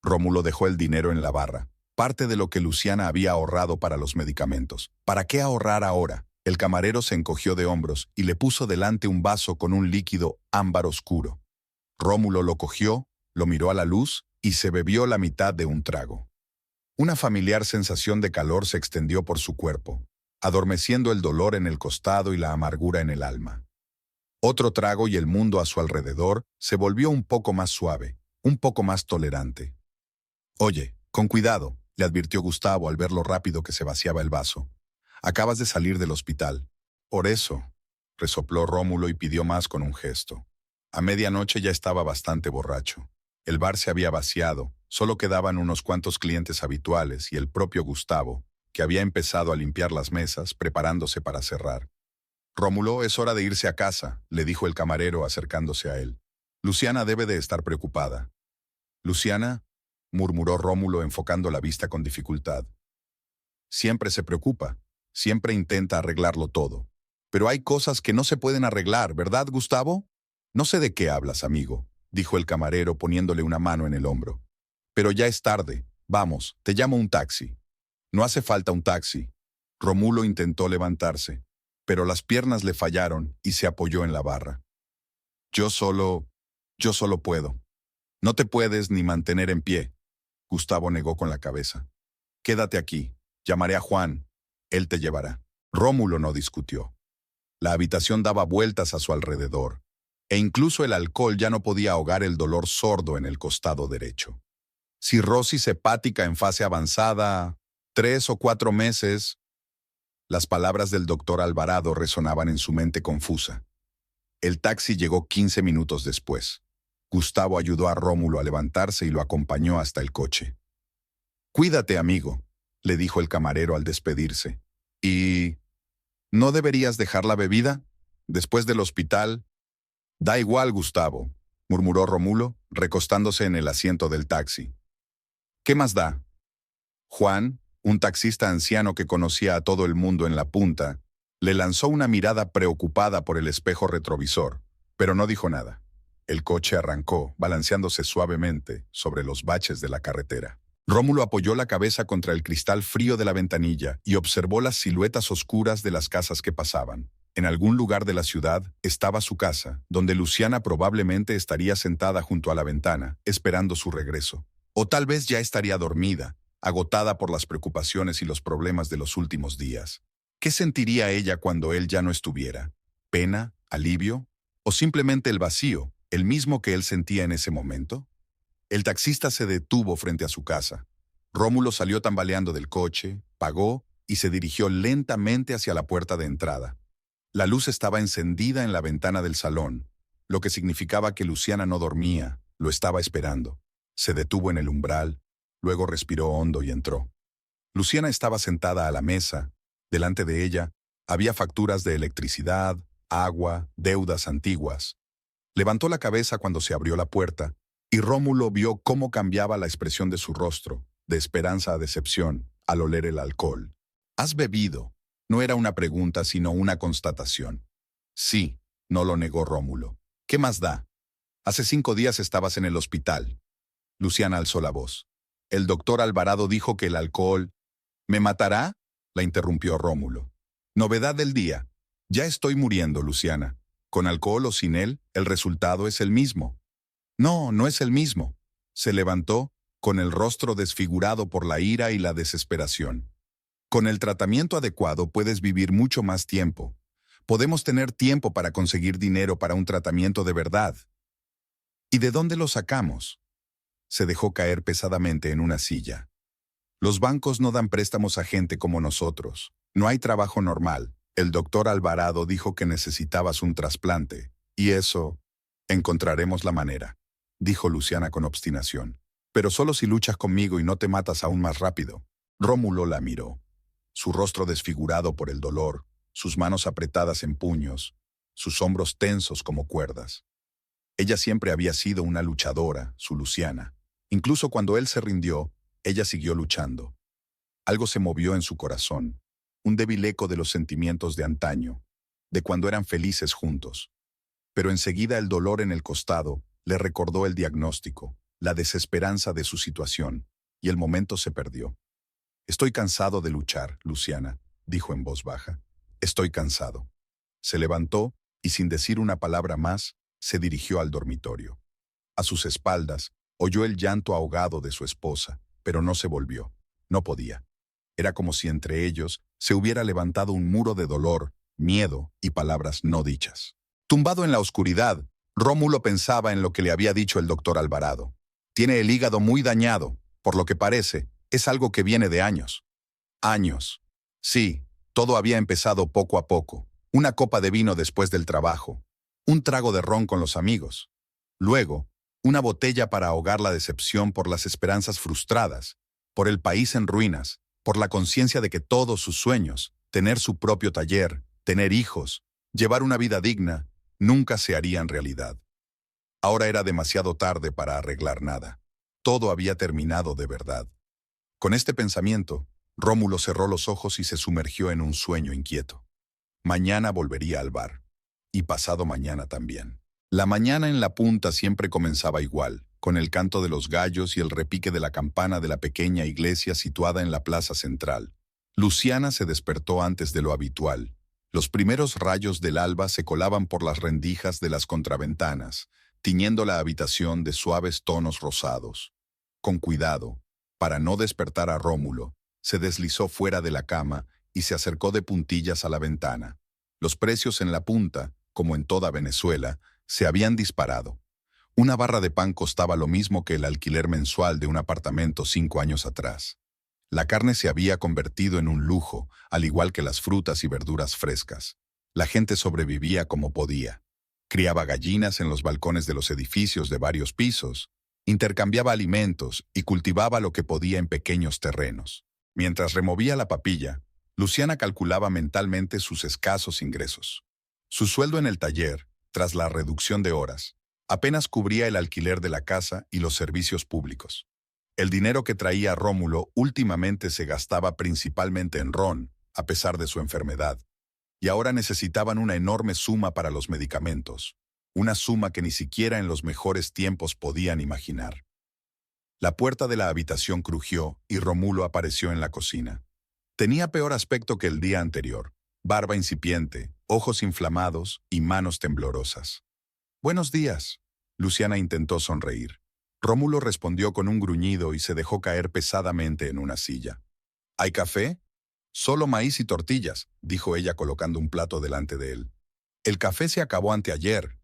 Rómulo dejó el dinero en la barra, parte de lo que Luciana había ahorrado para los medicamentos. ¿Para qué ahorrar ahora? El camarero se encogió de hombros y le puso delante un vaso con un líquido ámbar oscuro. Rómulo lo cogió, lo miró a la luz y se bebió la mitad de un trago. Una familiar sensación de calor se extendió por su cuerpo, adormeciendo el dolor en el costado y la amargura en el alma. Otro trago y el mundo a su alrededor se volvió un poco más suave, un poco más tolerante. «Oye, con cuidado», le advirtió Gustavo al ver lo rápido que se vaciaba el vaso. «Acabas de salir del hospital». «Por eso», resopló Rómulo y pidió más con un gesto. A medianoche ya estaba bastante borracho. El bar se había vaciado, solo quedaban unos cuantos clientes habituales y el propio Gustavo, que había empezado a limpiar las mesas, preparándose para cerrar. «Rómulo, es hora de irse a casa», le dijo el camarero acercándose a él. «Luciana debe de estar preocupada». «¿Luciana?», murmuró Rómulo enfocando la vista con dificultad. «Siempre se preocupa, siempre intenta arreglarlo todo. Pero hay cosas que no se pueden arreglar, ¿verdad, Gustavo?». «No sé de qué hablas, amigo», dijo el camarero poniéndole una mano en el hombro. «Pero ya es tarde. Vamos, te llamo un taxi». «No hace falta un taxi». Rómulo intentó levantarse, pero las piernas le fallaron y se apoyó en la barra. Yo solo puedo». «No te puedes ni mantener en pie». Gustavo negó con la cabeza. «Quédate aquí. Llamaré a Juan. Él te llevará». Rómulo no discutió. La habitación daba vueltas a su alrededor. e incluso el alcohol ya no podía ahogar el dolor sordo en el costado derecho. Cirrosis hepática en fase avanzada, 3 o 4 meses. Las palabras del doctor Alvarado resonaban en su mente confusa. El taxi llegó 15 minutos después. Gustavo ayudó a Rómulo a levantarse y lo acompañó hasta el coche. «Cuídate, amigo», le dijo el camarero al despedirse. «¿Y no deberías dejar la bebida? Después del hospital». «Da igual, Gustavo», murmuró Rómulo, recostándose en el asiento del taxi. «¿Qué más da?» Juan, un taxista anciano que conocía a todo el mundo en la punta, le lanzó una mirada preocupada por el espejo retrovisor, pero no dijo nada. El coche arrancó, balanceándose suavemente sobre los baches de la carretera. Rómulo apoyó la cabeza contra el cristal frío de la ventanilla y observó las siluetas oscuras de las casas que pasaban. En algún lugar de la ciudad estaba su casa, donde Luciana probablemente estaría sentada junto a la ventana, esperando su regreso. O tal vez ya estaría dormida, agotada por las preocupaciones y los problemas de los últimos días. ¿Qué sentiría ella cuando él ya no estuviera? ¿Pena? ¿Alivio? ¿O simplemente el vacío, el mismo que él sentía en ese momento? El taxista se detuvo frente a su casa. Rómulo salió tambaleando del coche, pagó y se dirigió lentamente hacia la puerta de entrada. La luz estaba encendida en la ventana del salón, lo que significaba que Luciana no dormía, lo estaba esperando. Se detuvo en el umbral, luego respiró hondo y entró. Luciana estaba sentada a la mesa. Delante de ella había facturas de electricidad, agua, deudas antiguas. Levantó la cabeza cuando se abrió la puerta y Rómulo vio cómo cambiaba la expresión de su rostro, de esperanza a decepción, al oler el alcohol. «¿Has bebido?» No era una pregunta, sino una constatación. «Sí», no lo negó Rómulo. «¿Qué más da? Hace 5 días estabas en el hospital». Luciana alzó la voz. «El doctor Alvarado dijo que el alcohol...» «¿Me matará?», la interrumpió Rómulo. «Novedad del día. Ya estoy muriendo, Luciana. Con alcohol o sin él, el resultado es el mismo». «No, no es el mismo». Se levantó, con el rostro desfigurado por la ira y la desesperación. «Con el tratamiento adecuado puedes vivir mucho más tiempo. Podemos tener tiempo para conseguir dinero para un tratamiento de verdad». «¿Y de dónde lo sacamos?». Se dejó caer pesadamente en una silla. «Los bancos no dan préstamos a gente como nosotros. No hay trabajo normal. El doctor Alvarado dijo que necesitabas un trasplante. Y eso... encontraremos la manera», dijo Luciana con obstinación. «Pero solo si luchas conmigo y no te matas aún más rápido». Rómulo la miró. Su rostro desfigurado por el dolor, sus manos apretadas en puños, sus hombros tensos como cuerdas. Ella siempre había sido una luchadora, su Luciana. Incluso cuando él se rindió, ella siguió luchando. Algo se movió en su corazón, un débil eco de los sentimientos de antaño, de cuando eran felices juntos. Pero enseguida el dolor en el costado le recordó el diagnóstico, la desesperanza de su situación, y el momento se perdió. «Estoy cansado de luchar, Luciana», dijo en voz baja. «Estoy cansado». Se levantó y sin decir una palabra más, se dirigió al dormitorio. A sus espaldas, oyó el llanto ahogado de su esposa, pero no se volvió. No podía. Era como si entre ellos se hubiera levantado un muro de dolor, miedo y palabras no dichas. Tumbado en la oscuridad, Rómulo pensaba en lo que le había dicho el doctor Alvarado. «Tiene el hígado muy dañado, por lo que parece, es algo que viene de años». Años. Sí, todo había empezado poco a poco. Una copa de vino después del trabajo. Un trago de ron con los amigos. Luego, una botella para ahogar la decepción por las esperanzas frustradas, por el país en ruinas, por la conciencia de que todos sus sueños, tener su propio taller, tener hijos, llevar una vida digna, nunca se harían realidad. Ahora era demasiado tarde para arreglar nada. Todo había terminado de verdad. Con este pensamiento, Rómulo cerró los ojos y se sumergió en un sueño inquieto. Mañana volvería al bar. Y pasado mañana también. La mañana en la punta siempre comenzaba igual, con el canto de los gallos y el repique de la campana de la pequeña iglesia situada en la plaza central. Luciana se despertó antes de lo habitual. Los primeros rayos del alba se colaban por las rendijas de las contraventanas, tiñendo la habitación de suaves tonos rosados. Con cuidado, para no despertar a Rómulo, se deslizó fuera de la cama y se acercó de puntillas a la ventana. Los precios en la punta, como en toda Venezuela, se habían disparado. Una barra de pan costaba lo mismo que el alquiler mensual de un apartamento 5 años atrás. La carne se había convertido en un lujo, al igual que las frutas y verduras frescas. La gente sobrevivía como podía. Criaba gallinas en los balcones de los edificios de varios pisos, intercambiaba alimentos y cultivaba lo que podía en pequeños terrenos. Mientras removía la papilla, Luciana calculaba mentalmente sus escasos ingresos. Su sueldo en el taller, tras la reducción de horas, apenas cubría el alquiler de la casa y los servicios públicos. El dinero que traía Rómulo últimamente se gastaba principalmente en ron, a pesar de su enfermedad, y ahora necesitaban una enorme suma para los medicamentos, una suma que ni siquiera en los mejores tiempos podían imaginar. La puerta de la habitación crujió y Rómulo apareció en la cocina. Tenía peor aspecto que el día anterior, barba incipiente, ojos inflamados y manos temblorosas. «Buenos días», Luciana intentó sonreír. Rómulo respondió con un gruñido y se dejó caer pesadamente en una silla. «¿Hay café?» «Solo maíz y tortillas», dijo ella colocando un plato delante de él. «El café se acabó anteayer».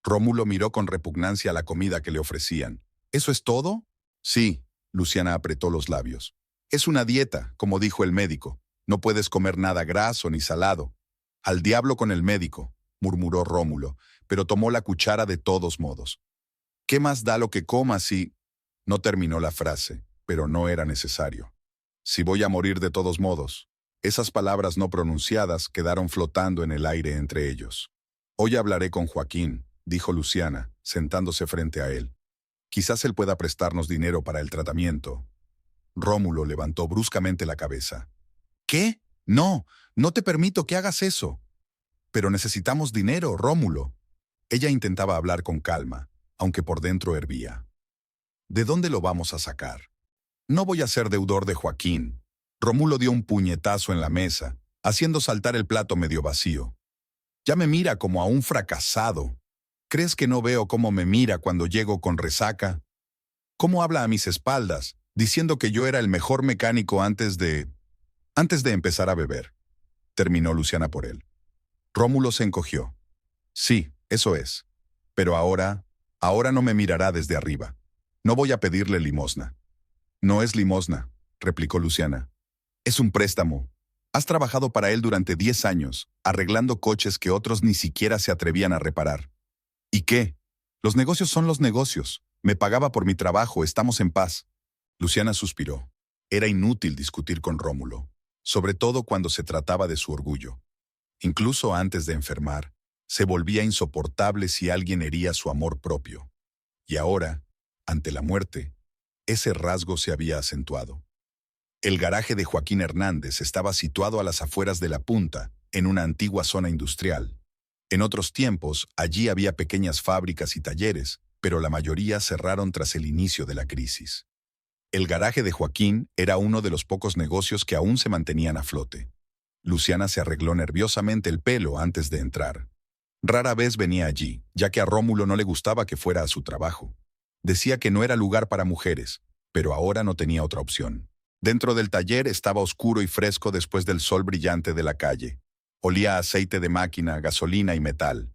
Rómulo miró con repugnancia la comida que le ofrecían. «¿Eso es todo?» «Sí», Luciana apretó los labios. «Es una dieta, como dijo el médico. No puedes comer nada graso ni salado». «Al diablo con el médico», murmuró Rómulo, pero tomó la cuchara de todos modos. «¿Qué más da lo que coma si...?» No terminó la frase, pero no era necesario. «Si voy a morir de todos modos». Esas palabras no pronunciadas quedaron flotando en el aire entre ellos. «Hoy hablaré con Joaquín», dijo Luciana, sentándose frente a él. «Quizás él pueda prestarnos dinero para el tratamiento». Rómulo levantó bruscamente la cabeza. «¿Qué? No, no te permito que hagas eso». «Pero necesitamos dinero, Rómulo». Ella intentaba hablar con calma, aunque por dentro hervía. «¿De dónde lo vamos a sacar? No voy a ser deudor de Joaquín». Rómulo dio un puñetazo en la mesa, haciendo saltar el plato medio vacío. «Ya me mira como a un fracasado. ¿Crees que no veo cómo me mira cuando llego con resaca? ¿Cómo habla a mis espaldas, diciendo que yo era el mejor mecánico antes de empezar a beber?» Terminó Luciana por él. Rómulo se encogió. «Sí, eso es. Pero ahora no me mirará desde arriba. No voy a pedirle limosna». «No es limosna», replicó Luciana. «Es un préstamo. Has trabajado para él durante 10 años, arreglando coches que otros ni siquiera se atrevían a reparar. ¿Y qué? Los negocios son los negocios. Me pagaba por mi trabajo, estamos en paz». Luciana suspiró. Era inútil discutir con Rómulo, sobre todo cuando se trataba de su orgullo. Incluso antes de enfermar, se volvía insoportable si alguien hería su amor propio. Y ahora, ante la muerte, ese rasgo se había acentuado. El garaje de Joaquín Hernández estaba situado a las afueras de La Punta, en una antigua zona industrial. En otros tiempos, allí había pequeñas fábricas y talleres, pero la mayoría cerraron tras el inicio de la crisis. El garaje de Joaquín era uno de los pocos negocios que aún se mantenían a flote. Luciana se arregló nerviosamente el pelo antes de entrar. Rara vez venía allí, ya que a Rómulo no le gustaba que fuera a su trabajo. Decía que no era lugar para mujeres, pero ahora no tenía otra opción. Dentro del taller estaba oscuro y fresco después del sol brillante de la calle. Olía a aceite de máquina, gasolina y metal.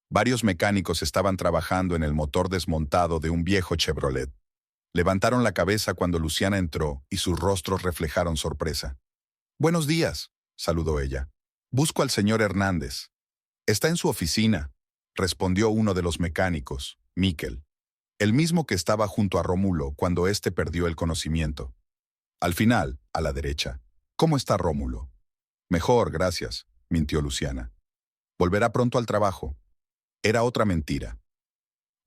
Varios mecánicos estaban trabajando en el motor desmontado de un viejo Chevrolet. Levantaron la cabeza cuando Luciana entró y sus rostros reflejaron sorpresa. «Buenos días», saludó ella. «Busco al señor Hernández». «Está en su oficina», respondió uno de los mecánicos, Miquel, el mismo que estaba junto a Rómulo cuando éste perdió el conocimiento. Al final, a la derecha. «¿Cómo está Rómulo?» «Mejor, gracias», mintió Luciana. «Volverá pronto al trabajo». Era otra mentira.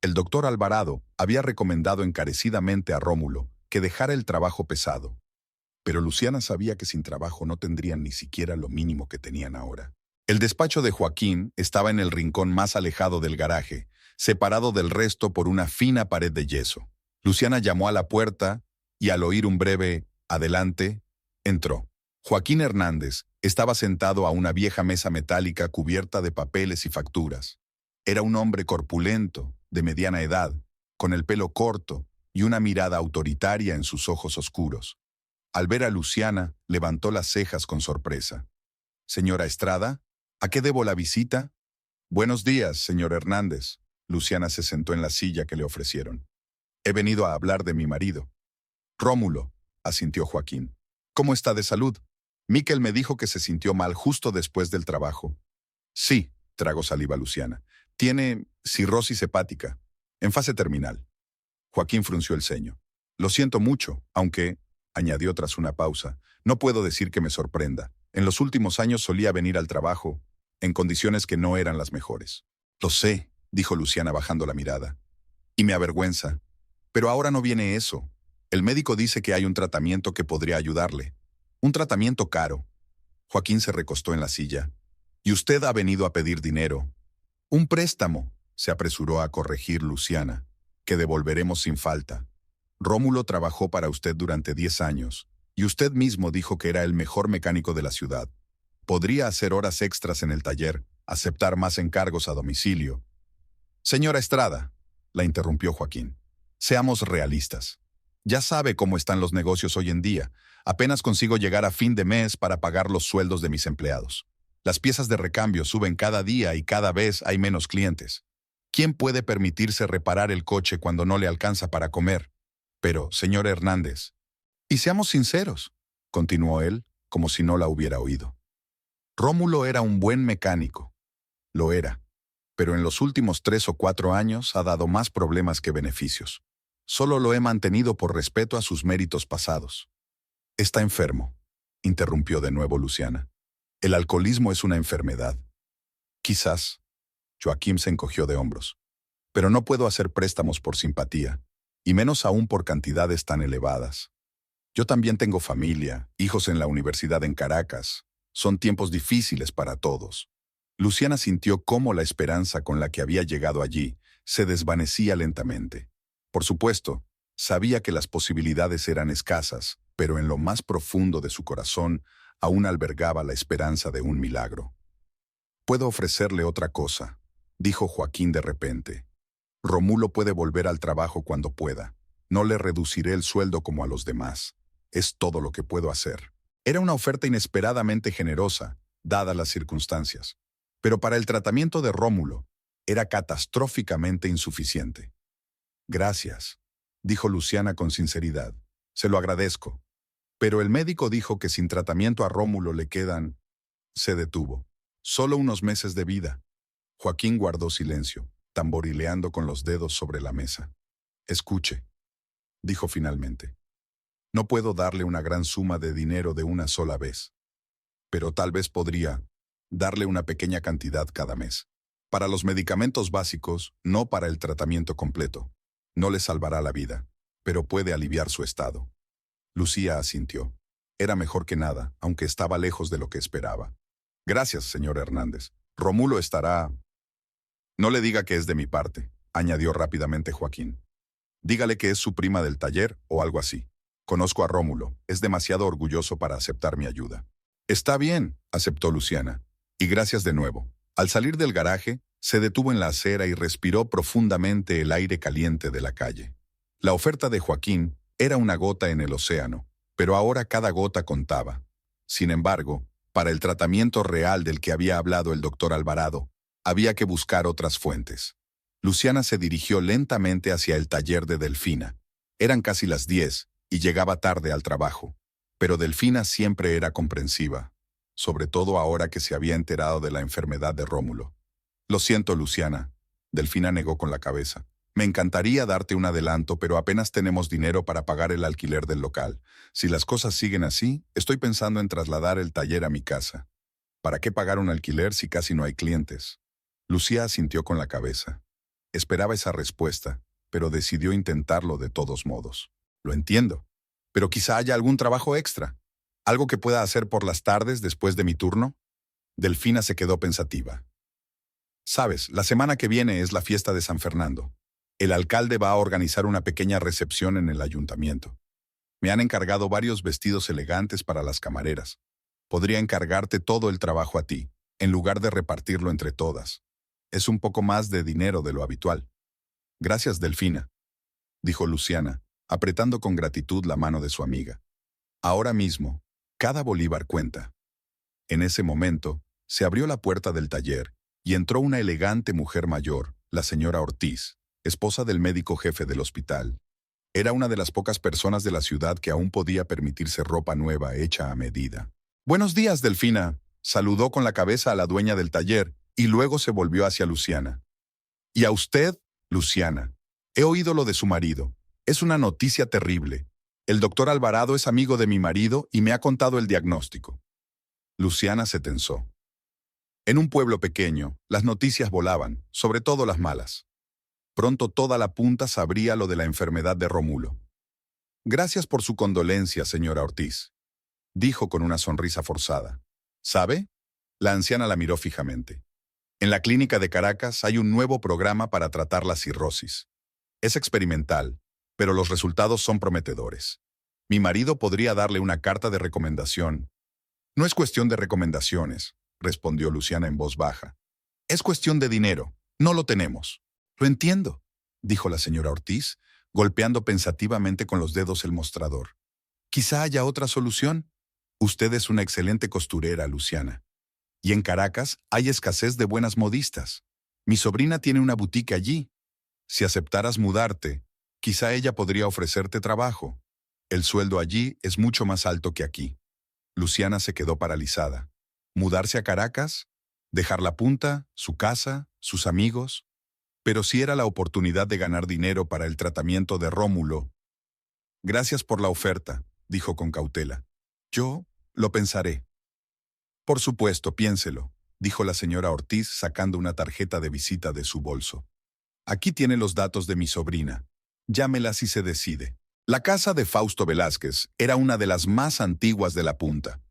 El doctor Alvarado había recomendado encarecidamente a Rómulo que dejara el trabajo pesado. Pero Luciana sabía que sin trabajo no tendrían ni siquiera lo mínimo que tenían ahora. El despacho de Joaquín estaba en el rincón más alejado del garaje, separado del resto por una fina pared de yeso. Luciana llamó a la puerta y al oír un breve «adelante», entró. Joaquín Hernández estaba sentado a una vieja mesa metálica cubierta de papeles y facturas. Era un hombre corpulento, de mediana edad, con el pelo corto y una mirada autoritaria en sus ojos oscuros. Al ver a Luciana, levantó las cejas con sorpresa. «Señora Estrada, ¿a qué debo la visita?» «Buenos días, señor Hernández», Luciana se sentó en la silla que le ofrecieron. He venido a hablar de mi marido. Rómulo, asintió Joaquín. ¿Cómo está de salud? Miquel me dijo que se sintió mal justo después del trabajo. Sí, tragó saliva Luciana. Tiene cirrosis hepática, en fase terminal. Joaquín frunció el ceño. Lo siento mucho, aunque, añadió tras una pausa, no puedo decir que me sorprenda. En los últimos años solía venir al trabajo, en condiciones que no eran las mejores. Lo sé, dijo Luciana bajando la mirada. Y me avergüenza. Pero ahora no viene eso. El médico dice que hay un tratamiento que podría ayudarle. Un tratamiento caro. Joaquín se recostó en la silla. Y usted ha venido a pedir dinero. Un préstamo, se apresuró a corregir Luciana, que devolveremos sin falta. Rómulo trabajó para usted durante 10 años, y usted mismo dijo que era el mejor mecánico de la ciudad. Podría hacer horas extras en el taller, aceptar más encargos a domicilio. Señora Estrada, la interrumpió Joaquín. Seamos realistas. Ya sabe cómo están los negocios hoy en día. Apenas consigo llegar a fin de mes para pagar los sueldos de mis empleados. Las piezas de recambio suben cada día y cada vez hay menos clientes. ¿Quién puede permitirse reparar el coche cuando no le alcanza para comer? Pero, señor Hernández, y seamos sinceros, continuó él, como si no la hubiera oído. Rómulo era un buen mecánico. Lo era. Pero en los últimos 3 o 4 años ha dado más problemas que beneficios. Solo lo he mantenido por respeto a sus méritos pasados. Está enfermo, interrumpió de nuevo Luciana. El alcoholismo es una enfermedad. Quizás. Joaquín se encogió de hombros. Pero no puedo hacer préstamos por simpatía, y menos aún por cantidades tan elevadas. Yo también tengo familia, hijos en la universidad en Caracas. Son tiempos difíciles para todos. Luciana sintió cómo la esperanza con la que había llegado allí se desvanecía lentamente. Por supuesto, sabía que las posibilidades eran escasas, pero en lo más profundo de su corazón aún albergaba la esperanza de un milagro. «Puedo ofrecerle otra cosa», dijo Joaquín de repente. «Rómulo puede volver al trabajo cuando pueda. No le reduciré el sueldo como a los demás. Es todo lo que puedo hacer». Era una oferta inesperadamente generosa, dadas las circunstancias. Pero para el tratamiento de Rómulo, era catastróficamente insuficiente. «Gracias», dijo Luciana con sinceridad. «Se lo agradezco. Pero el médico dijo que sin tratamiento a Rómulo le quedan...» Se detuvo. «Solo unos meses de vida». Joaquín guardó silencio, tamborileando con los dedos sobre la mesa. «Escuche», dijo finalmente. «No puedo darle una gran suma de dinero de una sola vez. Pero tal vez podría darle una pequeña cantidad cada mes. Para los medicamentos básicos, no para el tratamiento completo. No le salvará la vida, pero puede aliviar su estado». Lucía asintió. Era mejor que nada, aunque estaba lejos de lo que esperaba. «Gracias, señor Hernández. Rómulo estará...» «No le diga que es de mi parte», añadió rápidamente Joaquín. «Dígale que es su prima del taller o algo así. Conozco a Rómulo. Es demasiado orgulloso para aceptar mi ayuda». «Está bien», aceptó Luciana. «Y gracias de nuevo». Al salir del garaje, se detuvo en la acera y respiró profundamente el aire caliente de la calle. La oferta de Joaquín era una gota en el océano, pero ahora cada gota contaba. Sin embargo, para el tratamiento real del que había hablado el doctor Alvarado, había que buscar otras fuentes. Luciana se dirigió lentamente hacia el taller de Delfina. Eran casi las 10 y llegaba tarde al trabajo. Pero Delfina siempre era comprensiva, sobre todo ahora que se había enterado de la enfermedad de Rómulo. «Lo siento, Luciana», Delfina negó con la cabeza. «Me encantaría darte un adelanto, pero apenas tenemos dinero para pagar el alquiler del local. Si las cosas siguen así, estoy pensando en trasladar el taller a mi casa. ¿Para qué pagar un alquiler si casi no hay clientes?» Lucía asintió con la cabeza. Esperaba esa respuesta, pero decidió intentarlo de todos modos. «Lo entiendo, pero quizá haya algún trabajo extra. ¿Algo que pueda hacer por las tardes después de mi turno?» Delfina se quedó pensativa. «Sabes, la semana que viene es la fiesta de San Fernando. El alcalde va a organizar una pequeña recepción en el ayuntamiento. Me han encargado varios vestidos elegantes para las camareras. Podría encargarte todo el trabajo a ti, en lugar de repartirlo entre todas. Es un poco más de dinero de lo habitual». «Gracias, Delfina», dijo Luciana, apretando con gratitud la mano de su amiga. «Ahora mismo, cada bolívar cuenta». En ese momento, se abrió la puerta del taller y entró una elegante mujer mayor, la señora Ortiz, esposa del médico jefe del hospital. Era una de las pocas personas de la ciudad que aún podía permitirse ropa nueva hecha a medida. «Buenos días, Delfina», saludó con la cabeza a la dueña del taller y luego se volvió hacia Luciana. «¿Y a usted, Luciana? He oído lo de su marido. Es una noticia terrible. El doctor Alvarado es amigo de mi marido y me ha contado el diagnóstico». Luciana se tensó. En un pueblo pequeño, las noticias volaban, sobre todo las malas. Pronto toda la punta sabría lo de la enfermedad de Rómulo. «Gracias por su condolencia, señora Ortiz», dijo con una sonrisa forzada. «¿Sabe?». La anciana la miró fijamente. «En la clínica de Caracas hay un nuevo programa para tratar la cirrosis. Es experimental, pero los resultados son prometedores. Mi marido podría darle una carta de recomendación». «No es cuestión de recomendaciones», respondió Luciana en voz baja. «Es cuestión de dinero. No lo tenemos». «Lo entiendo», dijo la señora Ortiz, golpeando pensativamente con los dedos el mostrador. «Quizá haya otra solución. Usted es una excelente costurera, Luciana. Y en Caracas hay escasez de buenas modistas. Mi sobrina tiene una boutique allí. Si aceptaras mudarte, quizá ella podría ofrecerte trabajo. El sueldo allí es mucho más alto que aquí». Luciana se quedó paralizada. ¿Mudarse a Caracas? ¿Dejar la punta, su casa, sus amigos? Pero si era la oportunidad de ganar dinero para el tratamiento de Rómulo. «Gracias por la oferta», dijo con cautela. «Yo lo pensaré». «Por supuesto, piénselo», dijo la señora Ortiz sacando una tarjeta de visita de su bolso. «Aquí tiene los datos de mi sobrina. Llámela si se decide». La casa de Fausto Velázquez era una de las más antiguas de la punta.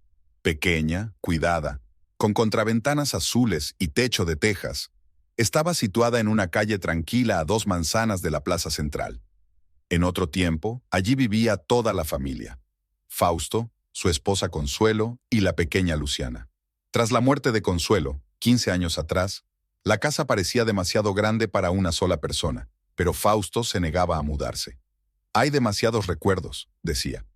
Pequeña, cuidada, con contraventanas azules y techo de tejas, estaba situada en una calle tranquila a 2 manzanas de la plaza central. En otro tiempo, allí vivía toda la familia. Fausto, su esposa Consuelo y la pequeña Luciana. Tras la muerte de Consuelo, 15 años atrás, la casa parecía demasiado grande para una sola persona, pero Fausto se negaba a mudarse. «Hay demasiados recuerdos», decía.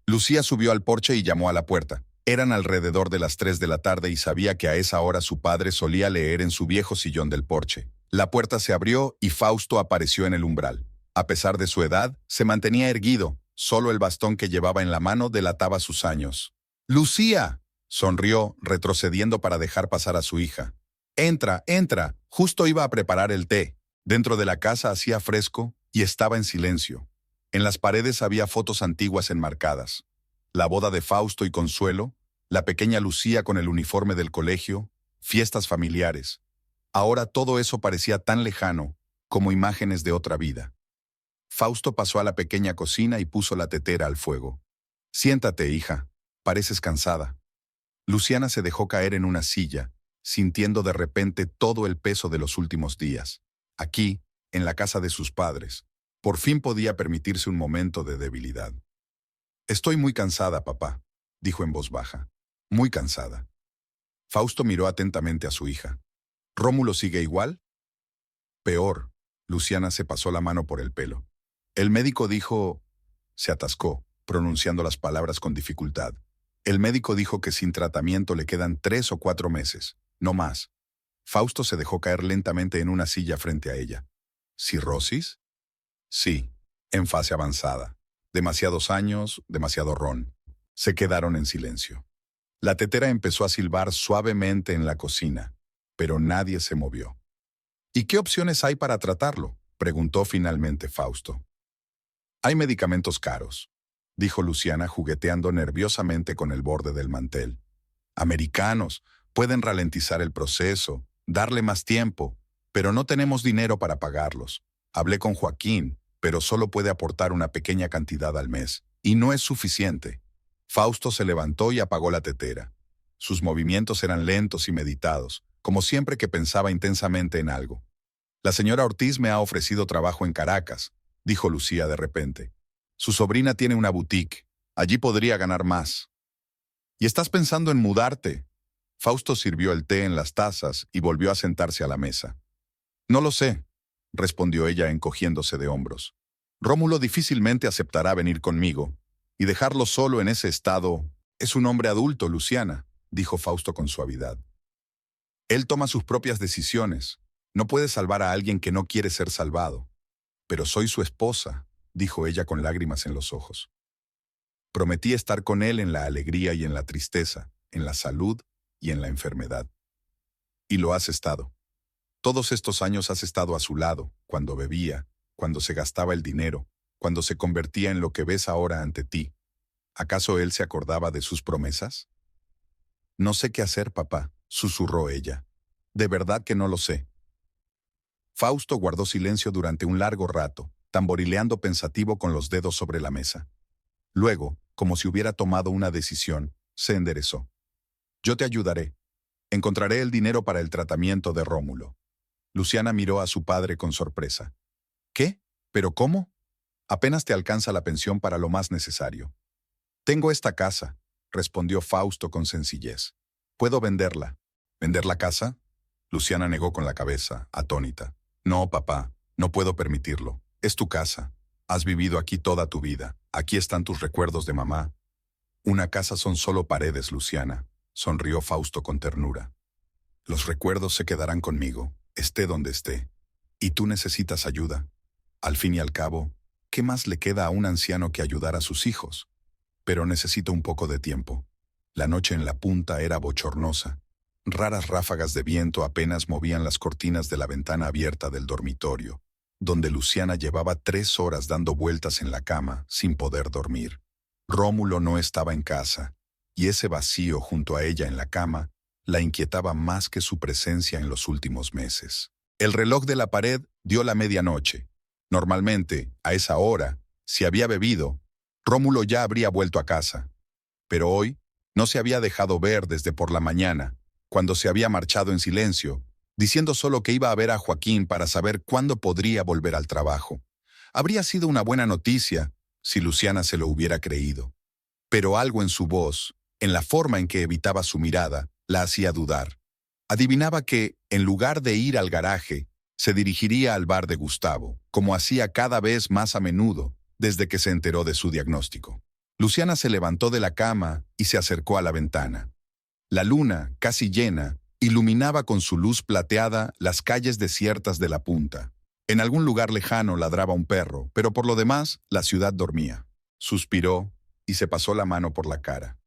Lucía subió al porche y llamó a la puerta. Eran alrededor de las 3 de la tarde y sabía que a esa hora su padre solía leer en su viejo sillón del porche. La puerta se abrió y Fausto apareció en el umbral. A pesar de su edad, se mantenía erguido. Solo el bastón que llevaba en la mano delataba sus años. «¡Lucía!», sonrió, retrocediendo para dejar pasar a su hija. «Entra, entra. Justo iba a preparar el té». Dentro de la casa hacía fresco y estaba en silencio. En las paredes había fotos antiguas enmarcadas. La boda de Fausto y Consuelo, la pequeña Lucía con el uniforme del colegio, fiestas familiares. Ahora todo eso parecía tan lejano, como imágenes de otra vida. Fausto pasó a la pequeña cocina y puso la tetera al fuego. «Siéntate, hija. Pareces cansada». Luciana se dejó caer en una silla, sintiendo de repente todo el peso de los últimos días. Aquí, en la casa de sus padres, por fin podía permitirse un momento de debilidad. «Estoy muy cansada, papá», dijo en voz baja. «Muy cansada». Fausto miró atentamente a su hija. «¿Rómulo sigue igual?». «Peor». Luciana se pasó la mano por el pelo. «El médico dijo…». Se atascó, pronunciando las palabras con dificultad. «El médico dijo que sin tratamiento le quedan 3 o 4 meses, no más». Fausto se dejó caer lentamente en una silla frente a ella. «¿Cirrosis?». «Sí, en fase avanzada. Demasiados años, demasiado ron». Se quedaron en silencio. La tetera empezó a silbar suavemente en la cocina, pero nadie se movió. «¿Y qué opciones hay para tratarlo?», preguntó finalmente Fausto. «Hay medicamentos caros», dijo Luciana jugueteando nerviosamente con el borde del mantel. «Americanos, pueden ralentizar el proceso, darle más tiempo, pero no tenemos dinero para pagarlos. Hablé con Joaquín, pero solo puede aportar una pequeña cantidad al mes, y no es suficiente». Fausto se levantó y apagó la tetera. Sus movimientos eran lentos y meditados, como siempre que pensaba intensamente en algo. «La señora Ortiz me ha ofrecido trabajo en Caracas», dijo Lucía de repente. «Su sobrina tiene una boutique. Allí podría ganar más». «¿Y estás pensando en mudarte?». Fausto sirvió el té en las tazas y volvió a sentarse a la mesa. «No lo sé», respondió ella encogiéndose de hombros. «Rómulo difícilmente aceptará venir conmigo, y dejarlo solo en ese estado…». «Es un hombre adulto, Luciana», dijo Fausto con suavidad. «Él toma sus propias decisiones. No puedes salvar a alguien que no quiere ser salvado. Pero soy su esposa, dijo ella con lágrimas en los ojos. Prometí estar con él en la alegría y en la tristeza, en la salud y en la enfermedad. Y lo has estado. Todos estos años has estado a su lado, cuando bebía, cuando se gastaba el dinero, cuando se convertía en lo que ves ahora ante ti. ¿Acaso él se acordaba de sus promesas? No sé qué hacer, papá, susurró ella. De verdad que no lo sé. Fausto guardó silencio durante un largo rato, tamborileando pensativo con los dedos sobre la mesa. Luego, como si hubiera tomado una decisión, se enderezó. Yo te ayudaré. Encontraré el dinero para el tratamiento de Rómulo. Luciana miró a su padre con sorpresa. ¿Qué? ¿Pero cómo? Apenas te alcanza la pensión para lo más necesario. Tengo esta casa, respondió Fausto con sencillez. Puedo venderla. ¿Vender la casa? Luciana negó con la cabeza, atónita. No, papá, no puedo permitirlo. Es tu casa. Has vivido aquí toda tu vida. Aquí están tus recuerdos de mamá. Una casa son solo paredes, Luciana, sonrió Fausto con ternura. Los recuerdos se quedarán conmigo, esté donde esté. Y tú necesitas ayuda. Al fin y al cabo, ¿qué más le queda a un anciano que ayudar a sus hijos? Pero necesito un poco de tiempo. La noche en la punta era bochornosa. Raras ráfagas de viento apenas movían las cortinas de la ventana abierta del dormitorio, donde Luciana llevaba 3 horas dando vueltas en la cama sin poder dormir. Rómulo no estaba en casa, y ese vacío junto a ella en la cama la inquietaba más que su presencia en los últimos meses. El reloj de la pared dio la medianoche. Normalmente, a esa hora, si había bebido, Rómulo ya habría vuelto a casa. Pero hoy no se había dejado ver desde por la mañana, cuando se había marchado en silencio, diciendo solo que iba a ver a Joaquín para saber cuándo podría volver al trabajo. Habría sido una buena noticia si Luciana se lo hubiera creído. Pero algo en su voz, en la forma en que evitaba su mirada, la hacía dudar. Adivinaba que, en lugar de ir al garaje, se dirigiría al bar de Gustavo, como hacía cada vez más a menudo desde que se enteró de su diagnóstico. Luciana se levantó de la cama y se acercó a la ventana. La luna, casi llena, iluminaba con su luz plateada las calles desiertas de la punta. En algún lugar lejano ladraba un perro, pero por lo demás, la ciudad dormía. Suspiró y se pasó la mano por la cara.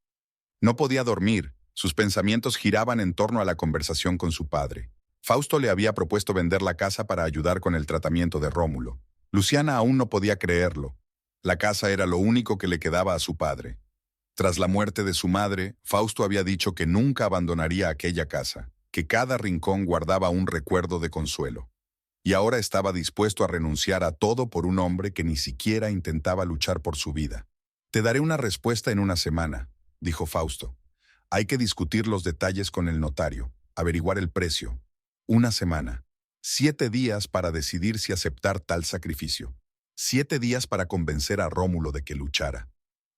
No podía dormir, sus pensamientos giraban en torno a la conversación con su padre. Fausto le había propuesto vender la casa para ayudar con el tratamiento de Rómulo. Luciana aún no podía creerlo. La casa era lo único que le quedaba a su padre. Tras la muerte de su madre, Fausto había dicho que nunca abandonaría aquella casa, que cada rincón guardaba un recuerdo de consuelo. Y ahora estaba dispuesto a renunciar a todo por un hombre que ni siquiera intentaba luchar por su vida. Te daré una respuesta en una semana, dijo Fausto. Hay que discutir los detalles con el notario, averiguar el precio. Una semana. 7 días para decidir si aceptar tal sacrificio. 7 días para convencer a Rómulo de que luchara.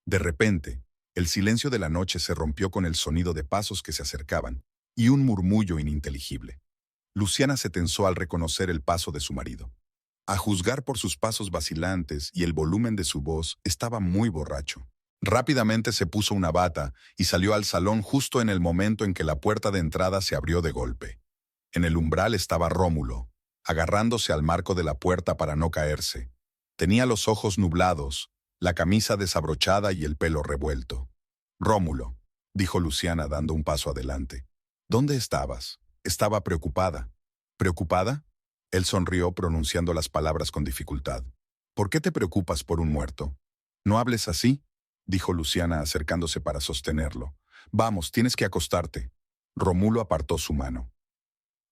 De repente, el silencio de la noche se rompió con el sonido de pasos que se acercaban y un murmullo ininteligible. Luciana se tensó al reconocer el paso de su marido. A juzgar por sus pasos vacilantes y el volumen de su voz, estaba muy borracho. Rápidamente se puso una bata y salió al salón justo en el momento en que la puerta de entrada se abrió de golpe. En el umbral estaba Rómulo, agarrándose al marco de la puerta para no caerse. Tenía los ojos nublados, la camisa desabrochada y el pelo revuelto. Rómulo, dijo Luciana dando un paso adelante. ¿Dónde estabas? Estaba preocupada. ¿Preocupada? Él sonrió pronunciando las palabras con dificultad. ¿Por qué te preocupas por un muerto? No hables así, dijo Luciana acercándose para sostenerlo. Vamos, tienes que acostarte. Rómulo apartó su mano.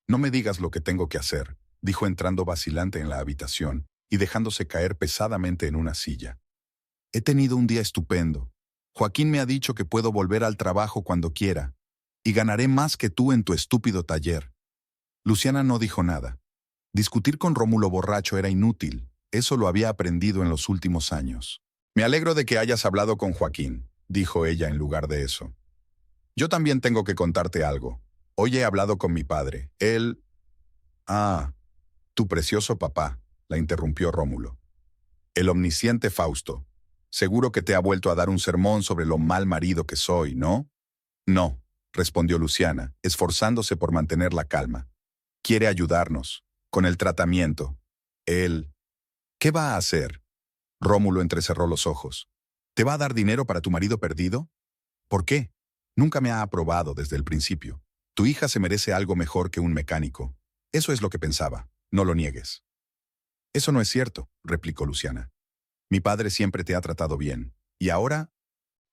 No me digas lo que tengo que hacer, dijo entrando vacilante en la habitación y dejándose caer pesadamente en una silla. He tenido un día estupendo. Joaquín me ha dicho que puedo volver al trabajo cuando quiera, y ganaré más que tú en tu estúpido taller. Luciana no dijo nada. Discutir con Rómulo borracho era inútil, eso lo había aprendido en los últimos años. Me alegro de que hayas hablado con Joaquín, dijo ella en lugar de eso. Yo también tengo que contarte algo. Hoy he hablado con mi padre. Él... Ah, tu precioso papá, la interrumpió Rómulo. El omnisciente Fausto. Seguro que te ha vuelto a dar un sermón sobre lo mal marido que soy, ¿no? No, respondió Luciana, esforzándose por mantener la calma. Quiere ayudarnos. Con el tratamiento. Él. ¿Qué va a hacer? Rómulo entrecerró los ojos. ¿Te va a dar dinero para tu marido perdido? ¿Por qué? Nunca me ha aprobado desde el principio. Tu hija se merece algo mejor que un mecánico. Eso es lo que pensaba. No lo niegues. Eso no es cierto, replicó Luciana. Mi padre siempre te ha tratado bien. ¿Y ahora?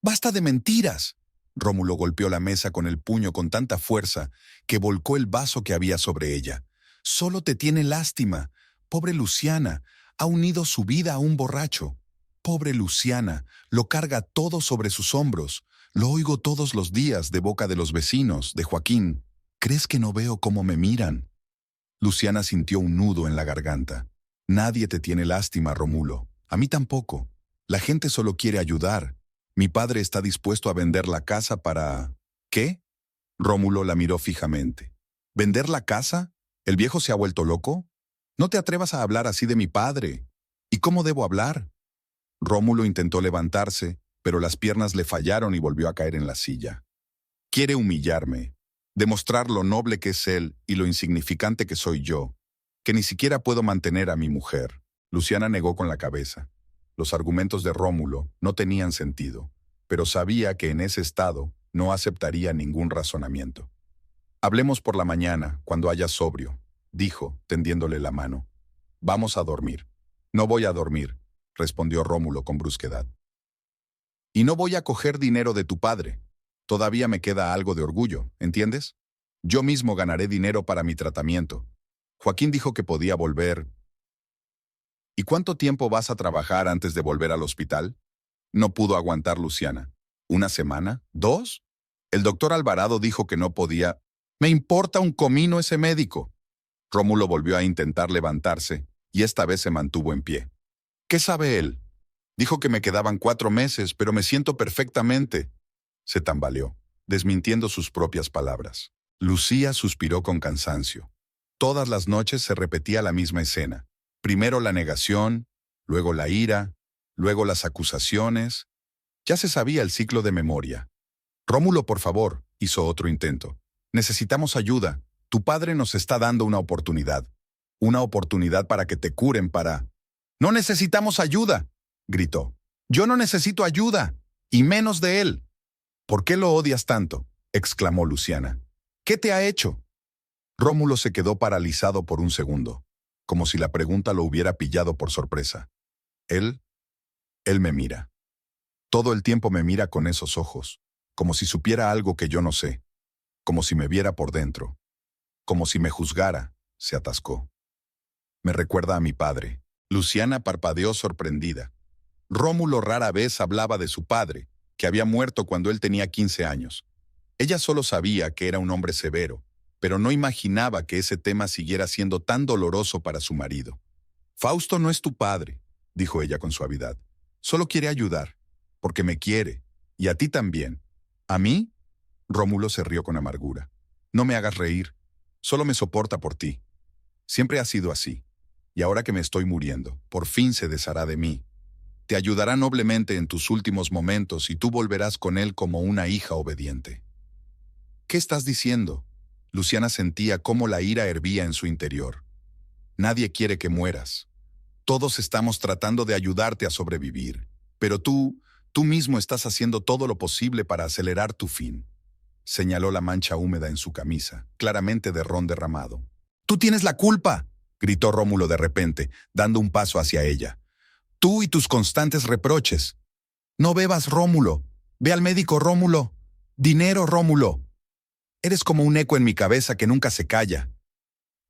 ¡Basta de mentiras! Rómulo golpeó la mesa con el puño con tanta fuerza que volcó el vaso que había sobre ella. Solo te tiene lástima. Pobre Luciana, ha unido su vida a un borracho. Pobre Luciana, lo carga todo sobre sus hombros. Lo oigo todos los días de boca de los vecinos, de Joaquín. ¿Crees que no veo cómo me miran? Luciana sintió un nudo en la garganta. Nadie te tiene lástima, Rómulo. A mí tampoco. La gente solo quiere ayudar. Mi padre está dispuesto a vender la casa para... ¿Qué? Rómulo la miró fijamente. ¿Vender la casa? ¿El viejo se ha vuelto loco? No te atrevas a hablar así de mi padre. ¿Y cómo debo hablar? Rómulo intentó levantarse, pero las piernas le fallaron y volvió a caer en la silla. Quiere humillarme, demostrar lo noble que es él y lo insignificante que soy yo, que ni siquiera puedo mantener a mi mujer. Luciana negó con la cabeza. Los argumentos de Rómulo no tenían sentido, pero sabía que en ese estado no aceptaría ningún razonamiento. Hablemos por la mañana, cuando haya sobrio, dijo, tendiéndole la mano. Vamos a dormir. No voy a dormir, respondió Rómulo con brusquedad. Y no voy a coger dinero de tu padre. Todavía me queda algo de orgullo, ¿entiendes? Yo mismo ganaré dinero para mi tratamiento. Joaquín dijo que podía volver. ¿Y cuánto tiempo vas a trabajar antes de volver al hospital? No pudo aguantar Luciana. ¿Una semana? ¿Dos? El doctor Alvarado dijo que no podía. Me importa un comino ese médico. Rómulo volvió a intentar levantarse, y esta vez se mantuvo en pie. ¿Qué sabe él? Dijo que me quedaban 4 meses, pero me siento perfectamente. Se tambaleó, desmintiendo sus propias palabras. Lucía suspiró con cansancio. Todas las noches se repetía la misma escena. Primero la negación, luego la ira, luego las acusaciones. Ya se sabía el ciclo de memoria. Rómulo, por favor, hizo otro intento. Necesitamos ayuda. Tu padre nos está dando una oportunidad. Una oportunidad para que te curen, para... ¡No necesitamos ayuda!, gritó. Yo no necesito ayuda, y menos de él. ¿Por qué lo odias tanto?, exclamó Luciana. ¿Qué te ha hecho? Rómulo se quedó paralizado por un segundo, como si la pregunta lo hubiera pillado por sorpresa. Él me mira. Todo el tiempo me mira con esos ojos, como si supiera algo que yo no sé, como si me viera por dentro, como si me juzgara, se atascó. Me recuerda a mi padre. Luciana parpadeó sorprendida. Rómulo rara vez hablaba de su padre, que había muerto cuando él tenía 15 años. Ella solo sabía que era un hombre severo, pero no imaginaba que ese tema siguiera siendo tan doloroso para su marido. Fausto no es tu padre, dijo ella con suavidad. Solo quiere ayudar, porque me quiere, y a ti también. ¿A mí? Rómulo se rió con amargura. No me hagas reír, solo me soporta por ti. Siempre ha sido así, y ahora que me estoy muriendo, por fin se deshará de mí. Te ayudará noblemente en tus últimos momentos y tú volverás con él como una hija obediente. ¿Qué estás diciendo? Luciana sentía cómo la ira hervía en su interior. Nadie quiere que mueras. Todos estamos tratando de ayudarte a sobrevivir, pero tú mismo estás haciendo todo lo posible para acelerar tu fin. Señaló la mancha húmeda en su camisa, claramente de ron derramado. ¡Tú tienes la culpa!, gritó Rómulo de repente, dando un paso hacia ella. Tú y tus constantes reproches. No bebas, Rómulo. Ve al médico, Rómulo. Dinero, Rómulo. Eres como un eco en mi cabeza que nunca se calla.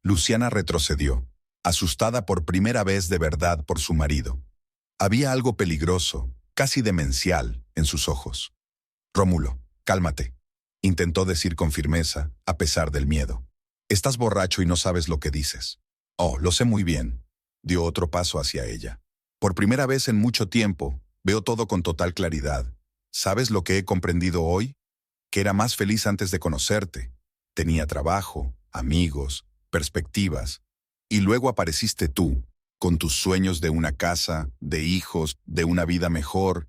Luciana retrocedió, asustada por primera vez de verdad por su marido. Había algo peligroso, casi demencial, en sus ojos. Rómulo, cálmate, intentó decir con firmeza, a pesar del miedo. Estás borracho y no sabes lo que dices. Oh, lo sé muy bien. Dio otro paso hacia ella. Por primera vez en mucho tiempo, veo todo con total claridad. ¿Sabes lo que he comprendido hoy? Que era más feliz antes de conocerte. Tenía trabajo, amigos, perspectivas. Y luego apareciste tú, con tus sueños de una casa, de hijos, de una vida mejor,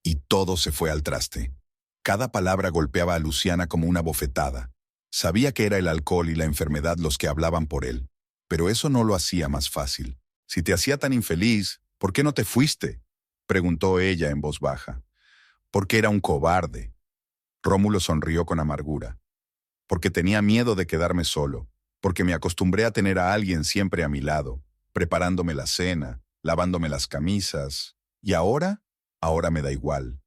y todo se fue al traste. Cada palabra golpeaba a Luciana como una bofetada. Sabía que era el alcohol y la enfermedad los que hablaban por él, pero eso no lo hacía más fácil. Si te hacía tan infeliz, ¿por qué no te fuiste?, preguntó ella en voz baja. Porque era un cobarde. Rómulo sonrió con amargura. Porque tenía miedo de quedarme solo, porque me acostumbré a tener a alguien siempre a mi lado, preparándome la cena, lavándome las camisas. ¿Y ahora? Ahora me da igual.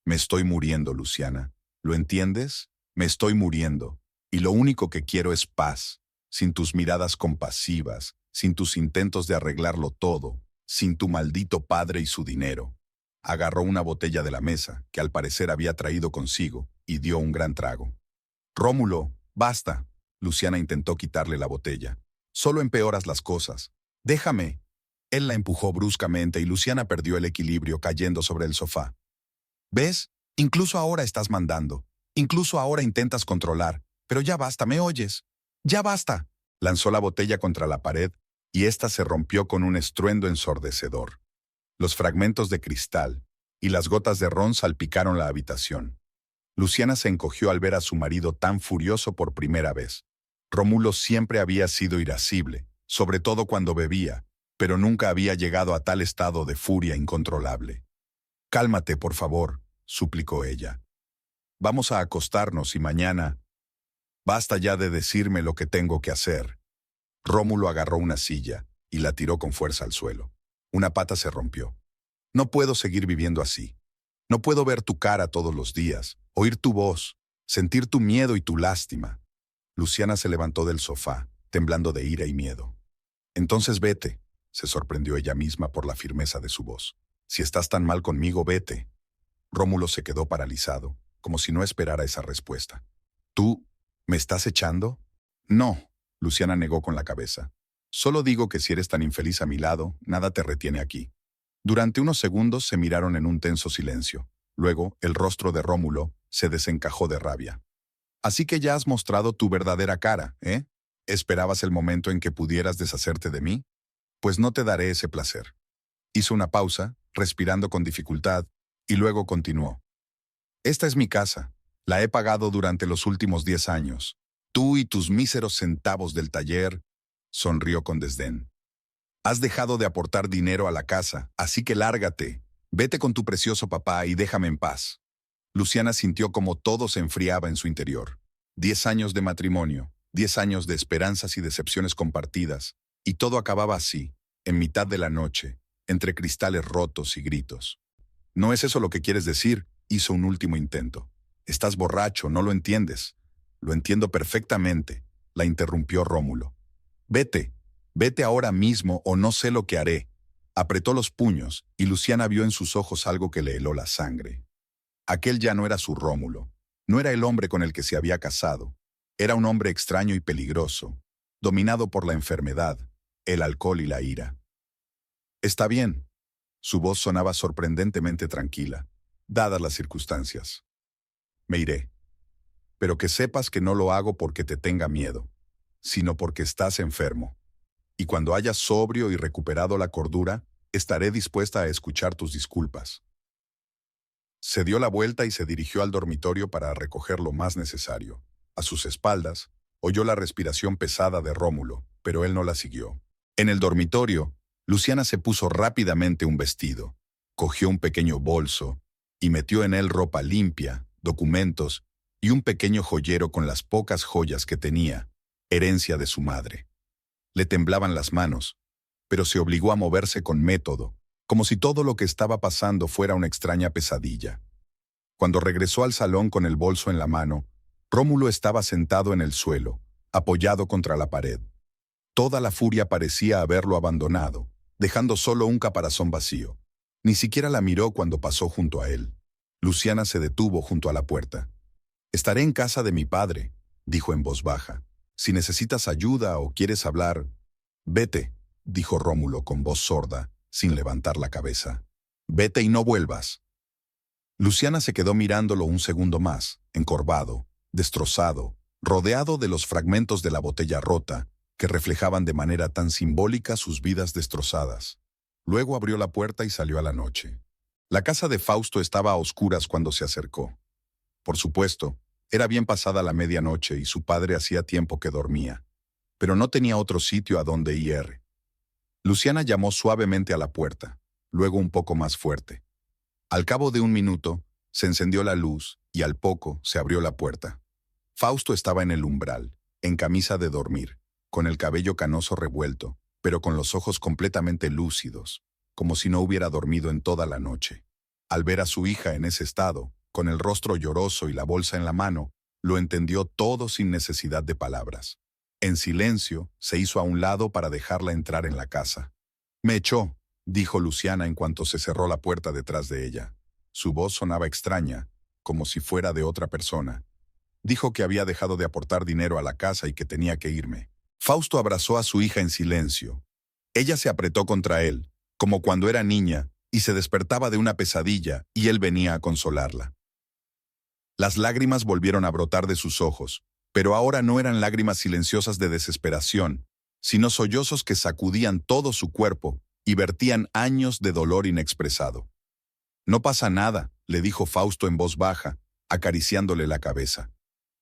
Me estoy muriendo, Luciana. ¿Lo entiendes? Me estoy muriendo. Y lo único que quiero es paz, sin tus miradas compasivas, sin tus intentos de arreglarlo todo, sin tu maldito padre y su dinero. Agarró una botella de la mesa, que al parecer había traído consigo, y dio un gran trago. Rómulo, basta. Luciana intentó quitarle la botella. Solo empeoras las cosas. Déjame. Él la empujó bruscamente y Luciana perdió el equilibrio cayendo sobre el sofá. ¿Ves? Incluso ahora estás mandando. Incluso ahora intentas controlar. Pero ya basta, ¿me oyes? ¡Ya basta! Lanzó la botella contra la pared y ésta se rompió con un estruendo ensordecedor. Los fragmentos de cristal y las gotas de ron salpicaron la habitación. Luciana se encogió al ver a su marido tan furioso por primera vez. Rómulo siempre había sido irascible, sobre todo cuando bebía, pero nunca había llegado a tal estado de furia incontrolable. «Cálmate, por favor», suplicó ella. «Vamos a acostarnos y mañana...» «Basta ya de decirme lo que tengo que hacer». Rómulo agarró una silla y la tiró con fuerza al suelo. Una pata se rompió. «No puedo seguir viviendo así. No puedo ver tu cara todos los días, oír tu voz, sentir tu miedo y tu lástima». Luciana se levantó del sofá, temblando de ira y miedo. «Entonces vete», se sorprendió ella misma por la firmeza de su voz. «Si estás tan mal conmigo, vete». Rómulo se quedó paralizado, como si no esperara esa respuesta. «¿Tú me estás echando?» «No», Luciana negó con la cabeza. «Solo digo que si eres tan infeliz a mi lado, nada te retiene aquí». Durante unos segundos se miraron en un tenso silencio. Luego, el rostro de Rómulo se desencajó de rabia. «Así que ya has mostrado tu verdadera cara, ¿eh? ¿Esperabas el momento en que pudieras deshacerte de mí? Pues no te daré ese placer». Hizo una pausa, respirando con dificultad, y luego continuó. «Esta es mi casa. La he pagado durante los últimos 10 años. Tú y tus míseros centavos del taller», sonrió con desdén. «Has dejado de aportar dinero a la casa, así que lárgate. Vete con tu precioso papá y déjame en paz». Luciana sintió como todo se enfriaba en su interior. 10 años de matrimonio, 10 años de esperanzas y decepciones compartidas, y todo acababa así, en mitad de la noche, entre cristales rotos y gritos. «¿No es eso lo que quieres decir?», hizo un último intento. «Estás borracho, no lo entiendes». «Lo entiendo perfectamente», la interrumpió Rómulo. «Vete, vete ahora mismo o no sé lo que haré». Apretó los puños y Luciana vio en sus ojos algo que le heló la sangre. Aquel ya no era su Rómulo, no era el hombre con el que se había casado. Era un hombre extraño y peligroso, dominado por la enfermedad, el alcohol y la ira. «Está bien». Su voz sonaba sorprendentemente tranquila, dadas las circunstancias. «Me iré. Pero que sepas que no lo hago porque te tenga miedo, sino porque estás enfermo. Y cuando hayas sobrio y recuperado la cordura, estaré dispuesta a escuchar tus disculpas». Se dio la vuelta y se dirigió al dormitorio para recoger lo más necesario. A sus espaldas, oyó la respiración pesada de Rómulo, pero él no la siguió. En el dormitorio, Luciana se puso rápidamente un vestido, cogió un pequeño bolso y metió en él ropa limpia, documentos y un pequeño joyero con las pocas joyas que tenía, herencia de su madre. Le temblaban las manos, pero se obligó a moverse con método, como si todo lo que estaba pasando fuera una extraña pesadilla. Cuando regresó al salón con el bolso en la mano, Rómulo estaba sentado en el suelo, apoyado contra la pared. Toda la furia parecía haberlo abandonado, dejando solo un caparazón vacío. Ni siquiera la miró cuando pasó junto a él. Luciana se detuvo junto a la puerta. «Estaré en casa de mi padre», dijo en voz baja. «Si necesitas ayuda o quieres hablar...». «Vete», dijo Rómulo con voz sorda, sin levantar la cabeza. «Vete y no vuelvas». Luciana se quedó mirándolo un segundo más, encorvado, destrozado, rodeado de los fragmentos de la botella rota, que reflejaban de manera tan simbólica sus vidas destrozadas. Luego abrió la puerta y salió a la noche. La casa de Fausto estaba a oscuras cuando se acercó. Por supuesto, Era bien pasada la medianoche y su padre hacía tiempo que dormía, pero no tenía otro sitio a donde ir. Luciana llamó suavemente a la puerta, luego un poco más fuerte. Al cabo de un minuto, se encendió la luz y al poco se abrió la puerta. Fausto estaba en el umbral, en camisa de dormir, con el cabello canoso revuelto, pero con los ojos completamente lúcidos, como si no hubiera dormido en toda la noche. Al ver a su hija en ese estado, con el rostro lloroso y la bolsa en la mano, lo entendió todo sin necesidad de palabras. En silencio, se hizo a un lado para dejarla entrar en la casa. «Me echó», dijo Luciana en cuanto se cerró la puerta detrás de ella. Su voz sonaba extraña, como si fuera de otra persona. Dijo que había dejado de aportar dinero a la casa y que tenía que irme. Fausto abrazó a su hija en silencio. Ella se apretó contra él, como cuando era niña, y se despertaba de una pesadilla, y él venía a consolarla. Las lágrimas volvieron a brotar de sus ojos, pero ahora no eran lágrimas silenciosas de desesperación, sino sollozos que sacudían todo su cuerpo y vertían años de dolor inexpresado. «No pasa nada», le dijo Fausto en voz baja, acariciándole la cabeza.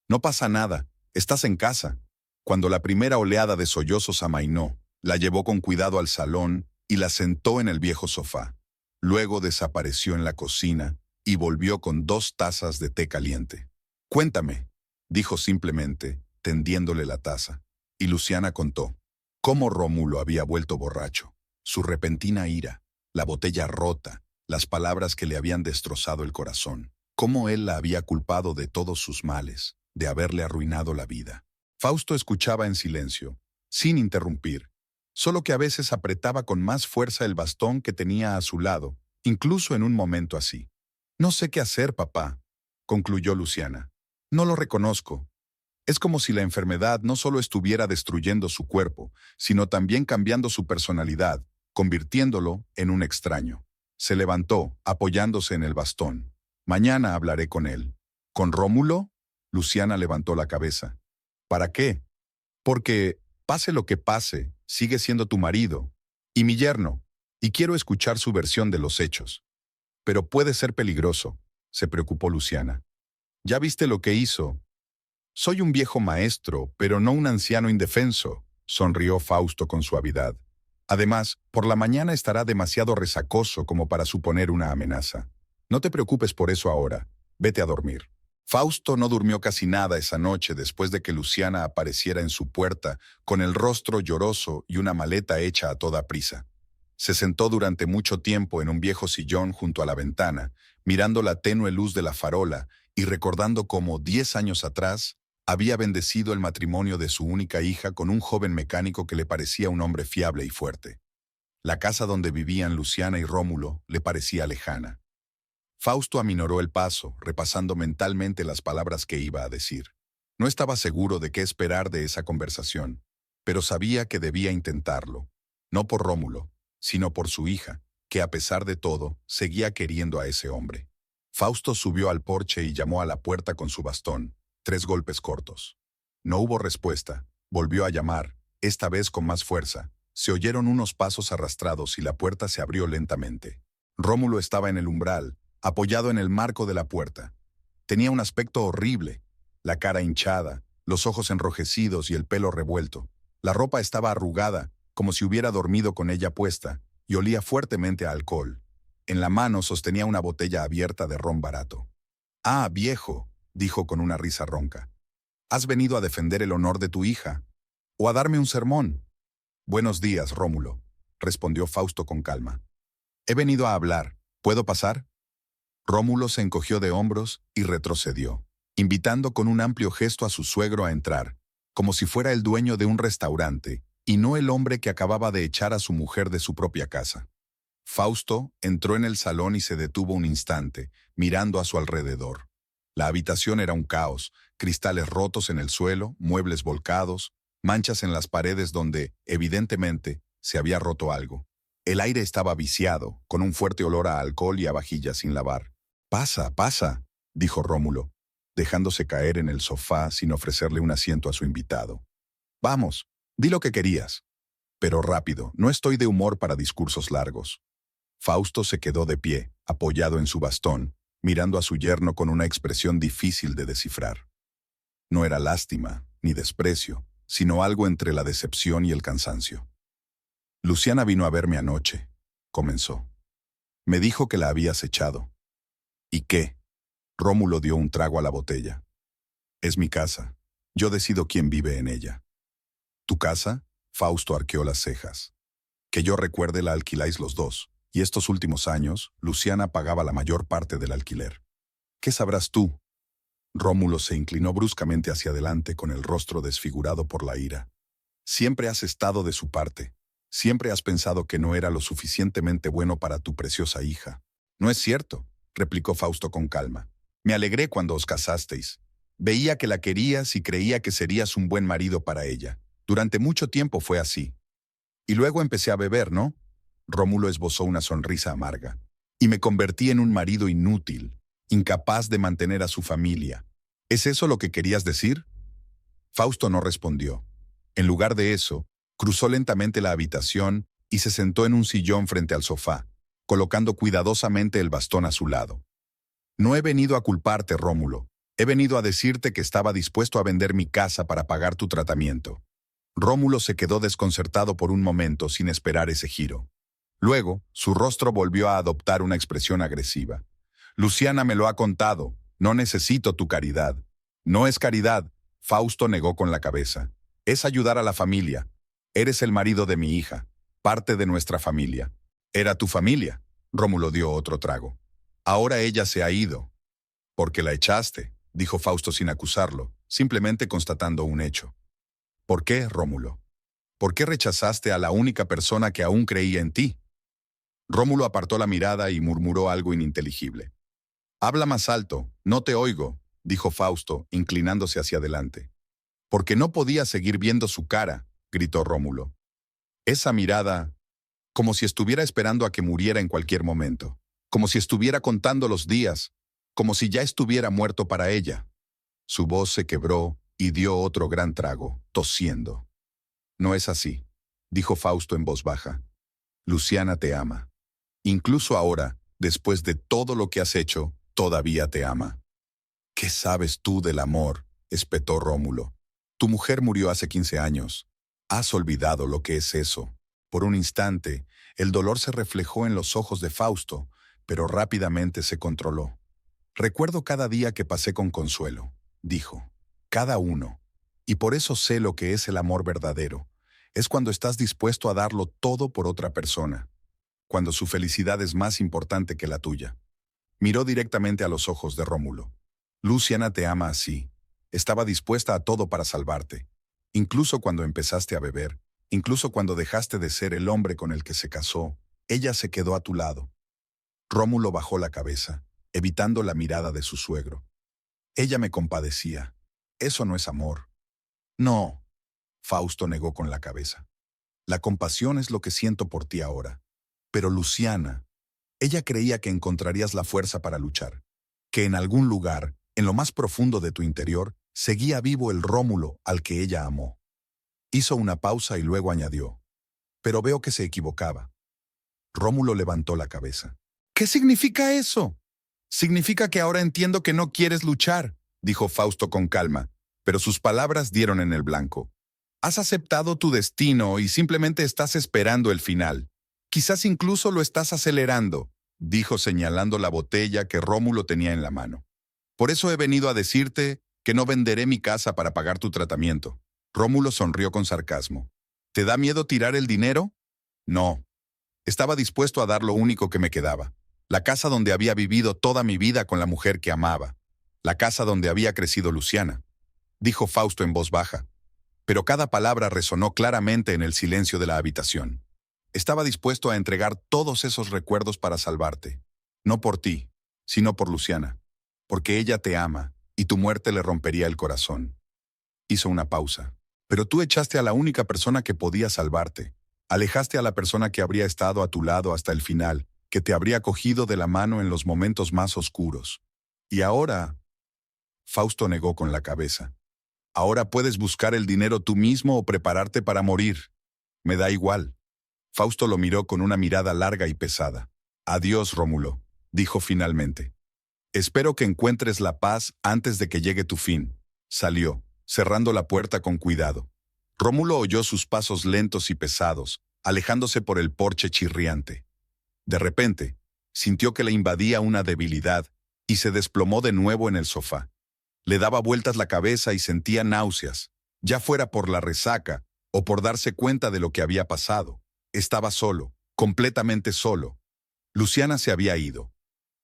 «No pasa nada, estás en casa». Cuando la primera oleada de sollozos amainó, la llevó con cuidado al salón y la sentó en el viejo sofá. Luego desapareció en la cocina y volvió con 2 tazas de té caliente. «Cuéntame», dijo simplemente, tendiéndole la taza. Y Luciana contó cómo Rómulo había vuelto borracho, su repentina ira, la botella rota, las palabras que le habían destrozado el corazón, cómo él la había culpado de todos sus males, de haberle arruinado la vida. Fausto escuchaba en silencio, sin interrumpir, solo que a veces apretaba con más fuerza el bastón que tenía a su lado, incluso en un momento así. «No sé qué hacer, papá», concluyó Luciana. «No lo reconozco. Es como si la enfermedad no solo estuviera destruyendo su cuerpo, sino también cambiando su personalidad, convirtiéndolo en un extraño». Se levantó, apoyándose en el bastón. «Mañana hablaré con él». «¿Con Rómulo?», Luciana levantó la cabeza. «¿Para qué?». «Porque, pase lo que pase, sigue siendo tu marido y mi yerno, y quiero escuchar su versión de los hechos». «Pero puede ser peligroso», se preocupó Luciana. «¿Ya viste lo que hizo?». «Soy un viejo maestro, pero no un anciano indefenso», sonrió Fausto con suavidad. «Además, por la mañana estará demasiado resacoso como para suponer una amenaza. No te preocupes por eso ahora. Vete a dormir». Fausto no durmió casi nada esa noche después de que Luciana apareciera en su puerta con el rostro lloroso y una maleta hecha a toda prisa. Se sentó durante mucho tiempo en un viejo sillón junto a la ventana, mirando la tenue luz de la farola y recordando cómo 10 años atrás había bendecido el matrimonio de su única hija con un joven mecánico que le parecía un hombre fiable y fuerte. La casa donde vivían Luciana y Rómulo le parecía lejana. Fausto aminoró el paso, repasando mentalmente las palabras que iba a decir. No estaba seguro de qué esperar de esa conversación, pero sabía que debía intentarlo, no por Rómulo, sino por su hija, que a pesar de todo, seguía queriendo a ese hombre. Fausto subió al porche y llamó a la puerta con su bastón, 3 golpes cortos. No hubo respuesta. Volvió a llamar, esta vez con más fuerza. Se oyeron unos pasos arrastrados y la puerta se abrió lentamente. Rómulo estaba en el umbral, apoyado en el marco de la puerta. Tenía un aspecto horrible, la cara hinchada, los ojos enrojecidos y el pelo revuelto. La ropa estaba arrugada, como si hubiera dormido con ella puesta, y olía fuertemente a alcohol. En la mano sostenía una botella abierta de ron barato. «Ah, viejo», dijo con una risa ronca. «¿Has venido a defender el honor de tu hija? ¿O a darme un sermón?». «Buenos días, Rómulo», respondió Fausto con calma. «He venido a hablar. ¿Puedo pasar?». Rómulo se encogió de hombros y retrocedió, invitando con un amplio gesto a su suegro a entrar, como si fuera el dueño de un restaurante y no el hombre que acababa de echar a su mujer de su propia casa. Fausto entró en el salón y se detuvo un instante, mirando a su alrededor. La habitación era un caos, cristales rotos en el suelo, muebles volcados, manchas en las paredes donde, evidentemente, se había roto algo. El aire estaba viciado, con un fuerte olor a alcohol y a vajillas sin lavar. «Pasa, pasa», dijo Rómulo, dejándose caer en el sofá sin ofrecerle un asiento a su invitado. «Vamos, di lo que querías. Pero rápido, no estoy de humor para discursos largos». Fausto se quedó de pie, apoyado en su bastón, mirando a su yerno con una expresión difícil de descifrar. No era lástima, ni desprecio, sino algo entre la decepción y el cansancio. Luciana vino a verme anoche, comenzó. Me dijo que la habías echado. ¿Y qué? Rómulo dio un trago a la botella. Es mi casa. Yo decido quién vive en ella. ¿Tu casa? Fausto arqueó las cejas. Que yo recuerde la alquiláis los dos, y estos últimos años, Luciana pagaba la mayor parte del alquiler. ¿Qué sabrás tú? Rómulo se inclinó bruscamente hacia adelante con el rostro desfigurado por la ira. Siempre has estado de su parte. Siempre has pensado que no era lo suficientemente bueno para tu preciosa hija. No es cierto, replicó Fausto con calma. Me alegré cuando os casasteis. Veía que la querías y creía que serías un buen marido para ella. Durante mucho tiempo fue así. Y luego empecé a beber, ¿no? Rómulo esbozó una sonrisa amarga. Y me convertí en un marido inútil, incapaz de mantener a su familia. ¿Es eso lo que querías decir? Fausto no respondió. En lugar de eso, cruzó lentamente la habitación y se sentó en un sillón frente al sofá, colocando cuidadosamente el bastón a su lado. No he venido a culparte, Rómulo. He venido a decirte que estaba dispuesto a vender mi casa para pagar tu tratamiento. Rómulo se quedó desconcertado por un momento sin esperar ese giro. Luego, su rostro volvió a adoptar una expresión agresiva. Luciana me lo ha contado. No necesito tu caridad. No es caridad. Fausto negó con la cabeza. Es ayudar a la familia. Eres el marido de mi hija, parte de nuestra familia. Era tu familia. Rómulo dio otro trago. Ahora ella se ha ido. Porque la echaste, dijo Fausto sin acusarlo, simplemente constatando un hecho. ¿Por qué, Rómulo? ¿Por qué rechazaste a la única persona que aún creía en ti? Rómulo apartó la mirada y murmuró algo ininteligible. Habla más alto, no te oigo, dijo Fausto, inclinándose hacia adelante. Porque no podía seguir viendo su cara, gritó Rómulo. Esa mirada, como si estuviera esperando a que muriera en cualquier momento, como si estuviera contando los días, como si ya estuviera muerto para ella. Su voz se quebró y dio otro gran trago, tosiendo. No es así, dijo Fausto en voz baja. Luciana te ama. Incluso ahora, después de todo lo que has hecho, todavía te ama. ¿Qué sabes tú del amor?, espetó Rómulo. Tu mujer murió hace 15 años. Has olvidado lo que es eso. Por un instante, el dolor se reflejó en los ojos de Fausto, pero rápidamente se controló. Recuerdo cada día que pasé con Consuelo, dijo. Cada uno. Y por eso sé lo que es el amor verdadero. Es cuando estás dispuesto a darlo todo por otra persona. Cuando su felicidad es más importante que la tuya. Miró directamente a los ojos de Rómulo. Luciana te ama así. Estaba dispuesta a todo para salvarte. Incluso cuando empezaste a beber, incluso cuando dejaste de ser el hombre con el que se casó, ella se quedó a tu lado. Rómulo bajó la cabeza, evitando la mirada de su suegro. Ella me compadecía. Eso no es amor. No. Fausto negó con la cabeza. La compasión es lo que siento por ti ahora. Pero Luciana, ella creía que encontrarías la fuerza para luchar, que en algún lugar, en lo más profundo de tu interior, seguía vivo el Rómulo al que ella amó. Hizo una pausa y luego añadió, pero veo que se equivocaba. Rómulo levantó la cabeza. ¿Qué significa eso? Significa que ahora entiendo que no quieres luchar, dijo Fausto con calma, pero sus palabras dieron en el blanco. Has aceptado tu destino y simplemente estás esperando el final. Quizás incluso lo estás acelerando, dijo señalando la botella que Rómulo tenía en la mano. Por eso he venido a decirte que no venderé mi casa para pagar tu tratamiento. Rómulo sonrió con sarcasmo. ¿Te da miedo tirar el dinero? No. Estaba dispuesto a dar lo único que me quedaba. La casa donde había vivido toda mi vida con la mujer que amaba. La casa donde había crecido Luciana, dijo Fausto en voz baja. Pero cada palabra resonó claramente en el silencio de la habitación. Estaba dispuesto a entregar todos esos recuerdos para salvarte. No por ti, sino por Luciana. Porque ella te ama, y tu muerte le rompería el corazón. Hizo una pausa. Pero tú echaste a la única persona que podía salvarte. Alejaste a la persona que habría estado a tu lado hasta el final, que te habría cogido de la mano en los momentos más oscuros. Y ahora... Fausto negó con la cabeza. Ahora puedes buscar el dinero tú mismo o prepararte para morir. Me da igual. Fausto lo miró con una mirada larga y pesada. Adiós, Rómulo, dijo finalmente. Espero que encuentres la paz antes de que llegue tu fin. Salió, cerrando la puerta con cuidado. Rómulo oyó sus pasos lentos y pesados, alejándose por el porche chirriante. De repente, sintió que le invadía una debilidad y se desplomó de nuevo en el sofá. Le daba vueltas la cabeza y sentía náuseas, ya fuera por la resaca o por darse cuenta de lo que había pasado. Estaba solo, completamente solo. Luciana se había ido.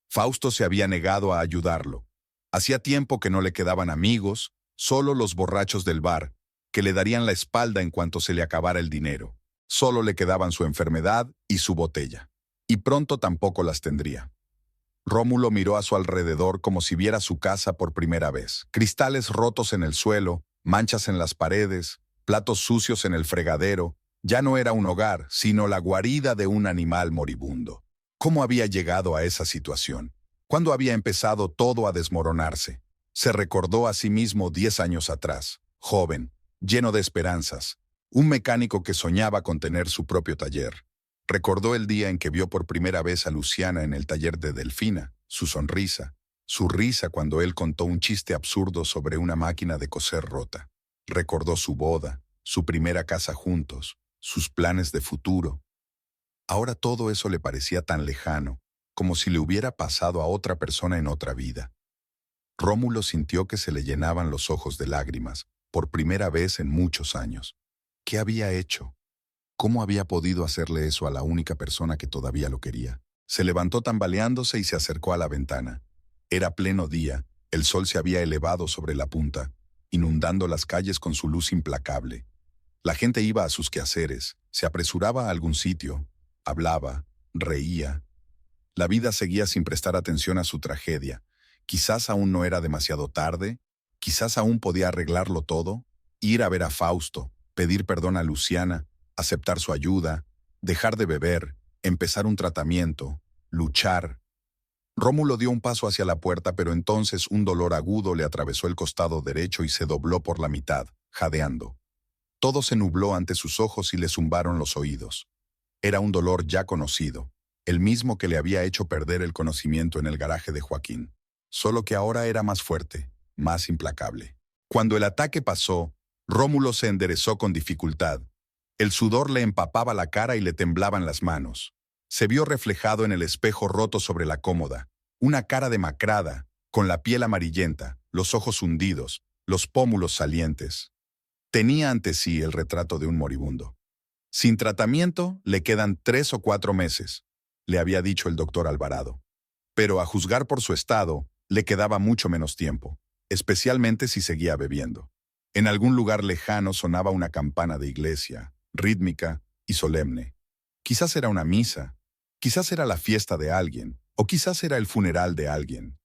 Fausto se había negado a ayudarlo. Hacía tiempo que no le quedaban amigos, solo los borrachos del bar, que le darían la espalda en cuanto se le acabara el dinero. Solo le quedaban su enfermedad y su botella. Y pronto tampoco las tendría. Rómulo miró a su alrededor como si viera su casa por primera vez. Cristales rotos en el suelo, manchas en las paredes, platos sucios en el fregadero. Ya no era un hogar, sino la guarida de un animal moribundo. ¿Cómo había llegado a esa situación? ¿Cuándo había empezado todo a desmoronarse? Se recordó a sí mismo 10 años atrás, joven, lleno de esperanzas, un mecánico que soñaba con tener su propio taller. Recordó el día en que vio por primera vez a Luciana en el taller de Delfina, su sonrisa, su risa cuando él contó un chiste absurdo sobre una máquina de coser rota. Recordó su boda, su primera casa juntos, sus planes de futuro. Ahora todo eso le parecía tan lejano, como si le hubiera pasado a otra persona en otra vida. Rómulo sintió que se le llenaban los ojos de lágrimas, por primera vez en muchos años. ¿Qué había hecho? ¿Cómo había podido hacerle eso a la única persona que todavía lo quería? Se levantó tambaleándose y se acercó a la ventana. Era pleno día, el sol se había elevado sobre la punta, inundando las calles con su luz implacable. La gente iba a sus quehaceres, se apresuraba a algún sitio, hablaba, reía. La vida seguía sin prestar atención a su tragedia. Quizás aún no era demasiado tarde, quizás aún podía arreglarlo todo, ir a ver a Fausto, pedir perdón a Luciana, aceptar su ayuda, dejar de beber, empezar un tratamiento, luchar. Rómulo dio un paso hacia la puerta, pero entonces un dolor agudo le atravesó el costado derecho y se dobló por la mitad, jadeando. Todo se nubló ante sus ojos y le zumbaron los oídos. Era un dolor ya conocido, el mismo que le había hecho perder el conocimiento en el garaje de Joaquín, solo que ahora era más fuerte, más implacable. Cuando el ataque pasó, Rómulo se enderezó con dificultad. El sudor le empapaba la cara y le temblaban las manos. Se vio reflejado en el espejo roto sobre la cómoda, una cara demacrada, con la piel amarillenta, los ojos hundidos, los pómulos salientes. Tenía ante sí el retrato de un moribundo. Sin tratamiento, le quedan 3 o 4 meses, le había dicho el doctor Alvarado. Pero a juzgar por su estado, le quedaba mucho menos tiempo, especialmente si seguía bebiendo. En algún lugar lejano sonaba una campana de iglesia, rítmica y solemne. Quizás era una misa, quizás era la fiesta de alguien, o quizás era el funeral de alguien.